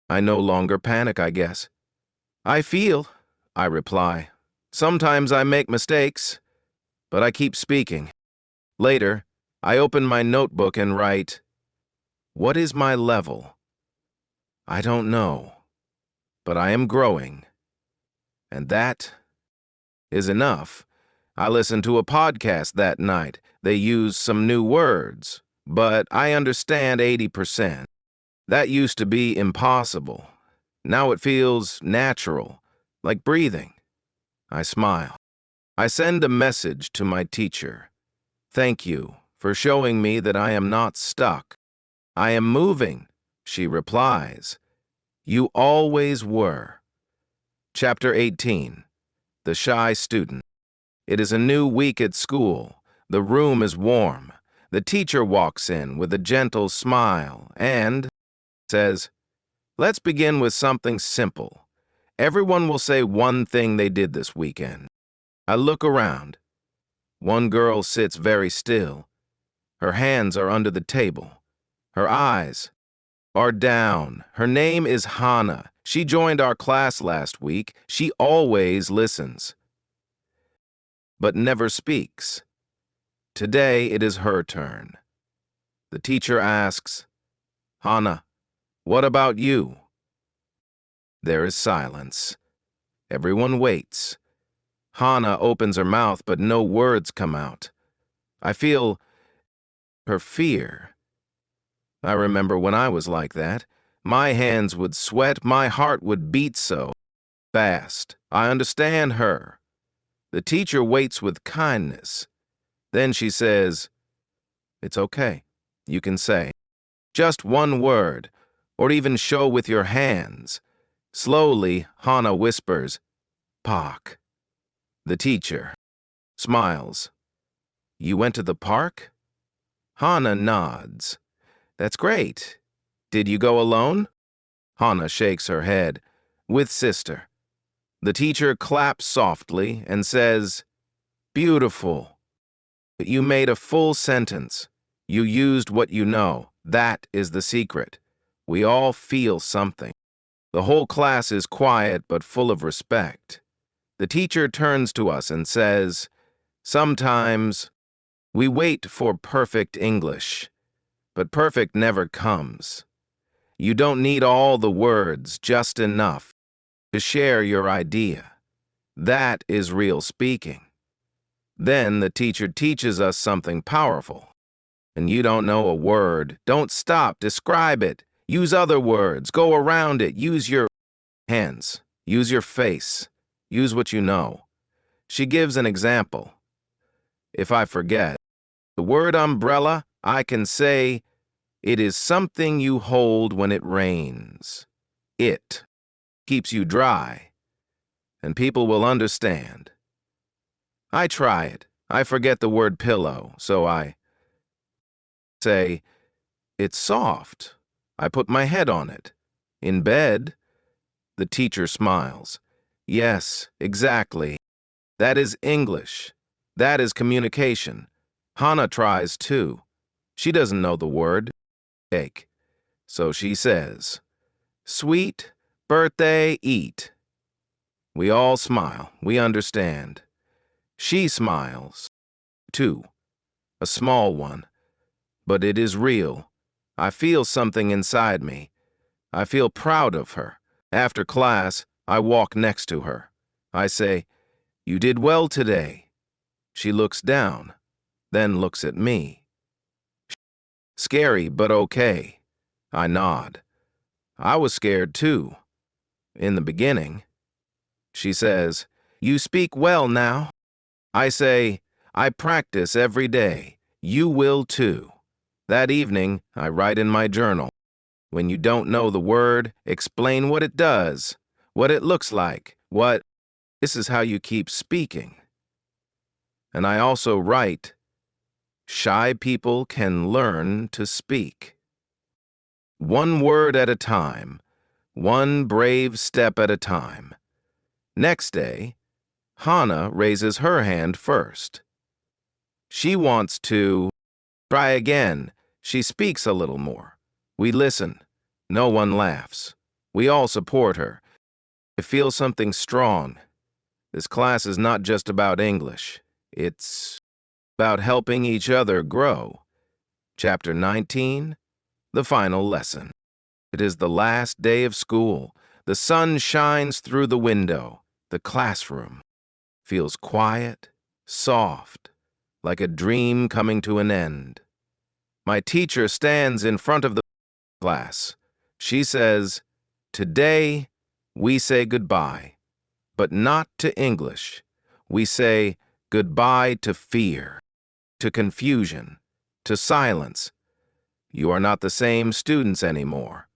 I no longer panic, I guess. I feel, I reply. Sometimes I make mistakes, but I keep speaking. Later, I open my notebook and write, "What is my level? I don't know, but I am growing." And that is enough. I listened to a podcast that night. They used some new words, but I understand 80%. That used to be impossible. Now it feels natural, like breathing. I smile. I send a message to my teacher. "Thank you for showing me that I am not stuck. I am moving," she replies. "You always were." Chapter 18. The Shy Student. It is a new week at school. The room is warm. The teacher walks in with a gentle smile and says, "Let's begin with something simple. Everyone will say one thing they did this weekend." I look around. One girl sits very still. Her hands are under the table. Her eyes are down. Her name is Hannah. She joined our class last week. She always listens, but never speaks. Today it is her turn. The teacher asks, "Hannah, what about you?" There is silence. Everyone waits. Hannah opens her mouth, but no words come out. I feel her fear. I remember when I was like that. My hands would sweat, my heart would beat so fast. I understand her. The teacher waits with kindness. Then she says, "It's okay. You can say just one word, or even show with your hands." Slowly, Hannah whispers, "Park." The teacher smiles. "You went to the park?" Hannah nods. "That's great. Did you go alone?" Hannah shakes her head. "With sister." The teacher claps softly and says, "Beautiful. But you made a full sentence. You used what you know. That is the secret. We all feel something." The whole class is quiet but full of respect. The teacher turns to us and says, "Sometimes we wait for perfect English, but perfect never comes. You don't need all the words, just enough to share your idea. That is real speaking." Then the teacher teaches us something powerful. And you don't know a word, don't stop, describe it. Use other words, go around it, use your hands, use your face, use what you know. She gives an example. If I forget the word umbrella, I can say, "It is something you hold when it rains. It keeps you dry," and people will understand. I try it. I forget the word pillow, so I say, "It's soft. I put my head on it. In bed." The teacher smiles. "Yes, exactly. That is English. That is communication." Hannah tries too. She doesn't know the word, cake. So she says, "Sweet birthday, eat." We all smile. We understand. She smiles, too. A small one. But it is real. I feel something inside me. I feel proud of her. After class, I walk next to her. I say, "You did well today." She looks down, then looks at me. "Scary, but okay." I nod. "I was scared too. In the beginning." She says, "You speak well now." I say, "I practice every day. You will too." That evening, I write in my journal, "When you don't know the word, explain what it does, what it looks like, what..." This is how you keep speaking. And I also write, "Shy people can learn to speak. One word at a time, one brave step at a time. Next day, Hannah raises her hand first. She wants to try again. She speaks a little more. We listen. No one laughs. We all support her. I feel something strong. This class is not just about English. It's about helping each other grow. Chapter 19, the final lesson. It is the last day of school. The sun shines through the window. The classroom feels quiet, soft, like a dream coming to an end. My teacher stands in front of the class. She says, "Today, we say goodbye, but not to English. We say goodbye to fear, to confusion, to silence. You are not the same students anymore."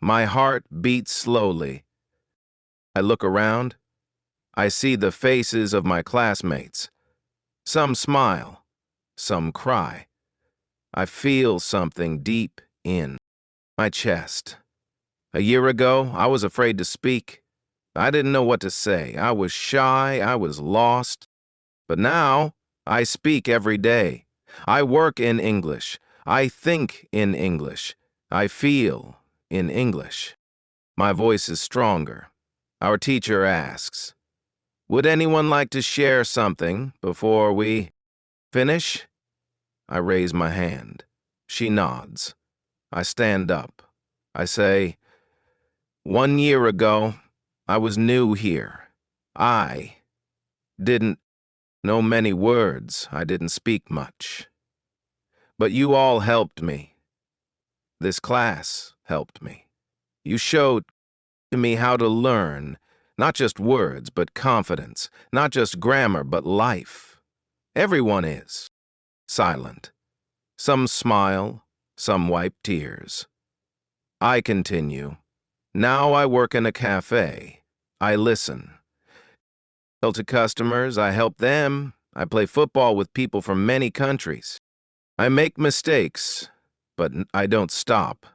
My heart beats slowly. I look around. I see the faces of my classmates. Some smile, some cry. I feel something deep in my chest. A year ago, I was afraid to speak. I didn't know what to say. I was shy. I was lost. But now, I speak every day. I work in English. I think in English. I feel in English. My voice is stronger. Our teacher asks, "Would anyone like to share something before we finish?" I raise my hand. She nods. I stand up. I say, "1 year ago, I was new here. I didn't know many words. I didn't speak much. But you all helped me. This class helped me. You showed to me how to learn, not just words, but confidence, not just grammar, but life. Everyone is silent. Some smile, some wipe tears. I continue. Now I work in a cafe. I listen. Tell to customers, I help them. I play football with people from many countries. I make mistakes, but I don't stop.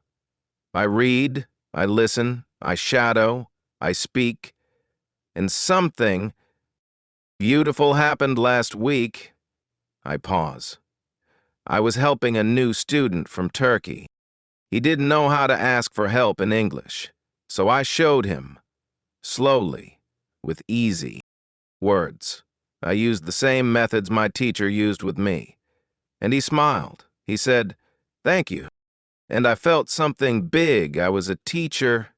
I read, I listen, I shadow, I speak, and something beautiful happened last week. I pause. I was helping a new student from Turkey. He didn't know how to ask for help in English, so I showed him, slowly, with easy words. I used the same methods my teacher used with me. And he smiled. He said, "Thank you." And I felt something big. I was a teacher.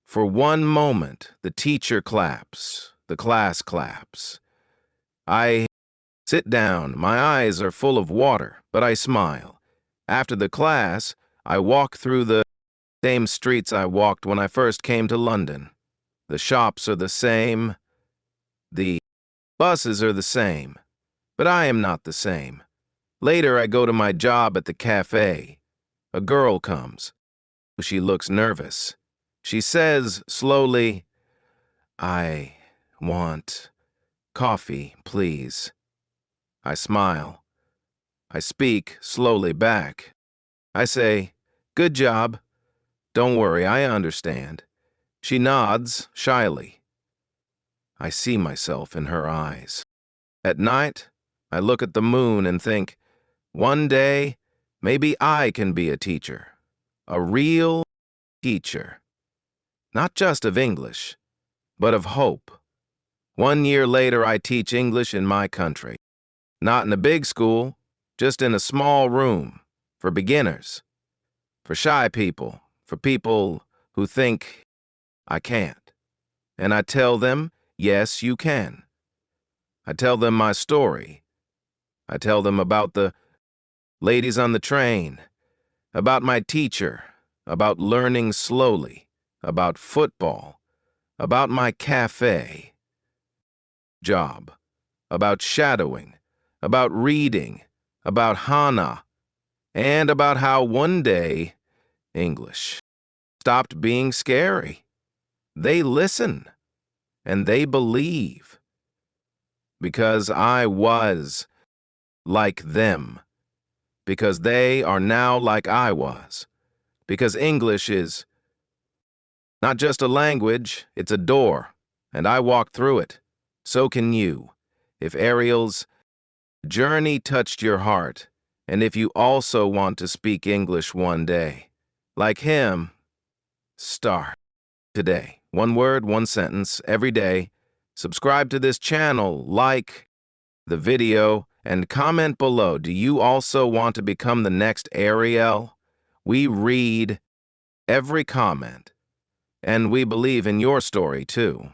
For one moment, the teacher claps, the class claps. I sit down. My eyes are full of water, but I smile. After the class, I walk through the same streets I walked when I first came to London. The shops are the same. The buses are the same. But I am not the same. Later, I go to my job at the cafe. A girl comes. She looks nervous. She says slowly, "I want coffee, please." I smile. I speak slowly back. I say, "Good job. Don't worry, I understand." She nods shyly. I see myself in her eyes. At night, I look at the moon and think, one day, maybe I can be a teacher. A real teacher. Not just of English, but of hope. 1 year later, I teach English in my country. Not in a big school, just in a small room, for beginners, for shy people, for people who think I can't. And I tell them, yes, you can. I tell them my story. I tell them about the ladies on the train, about my teacher, about learning slowly, about football, about my cafe job, about shadowing, about reading, about Hannah, and about how one day English stopped being scary. They listen, and they believe. Because I was like them. Because they are now like I was. Because English is Not just a language, it's a door, and I walked through it. So can you. If Ariel's journey touched your heart, and if you also want to speak English one day, like him, start today. One word, one sentence, every day. Subscribe to this channel, like the video, and comment below. Do you also want to become the next Ariel? We read every comment, and we believe in your story too.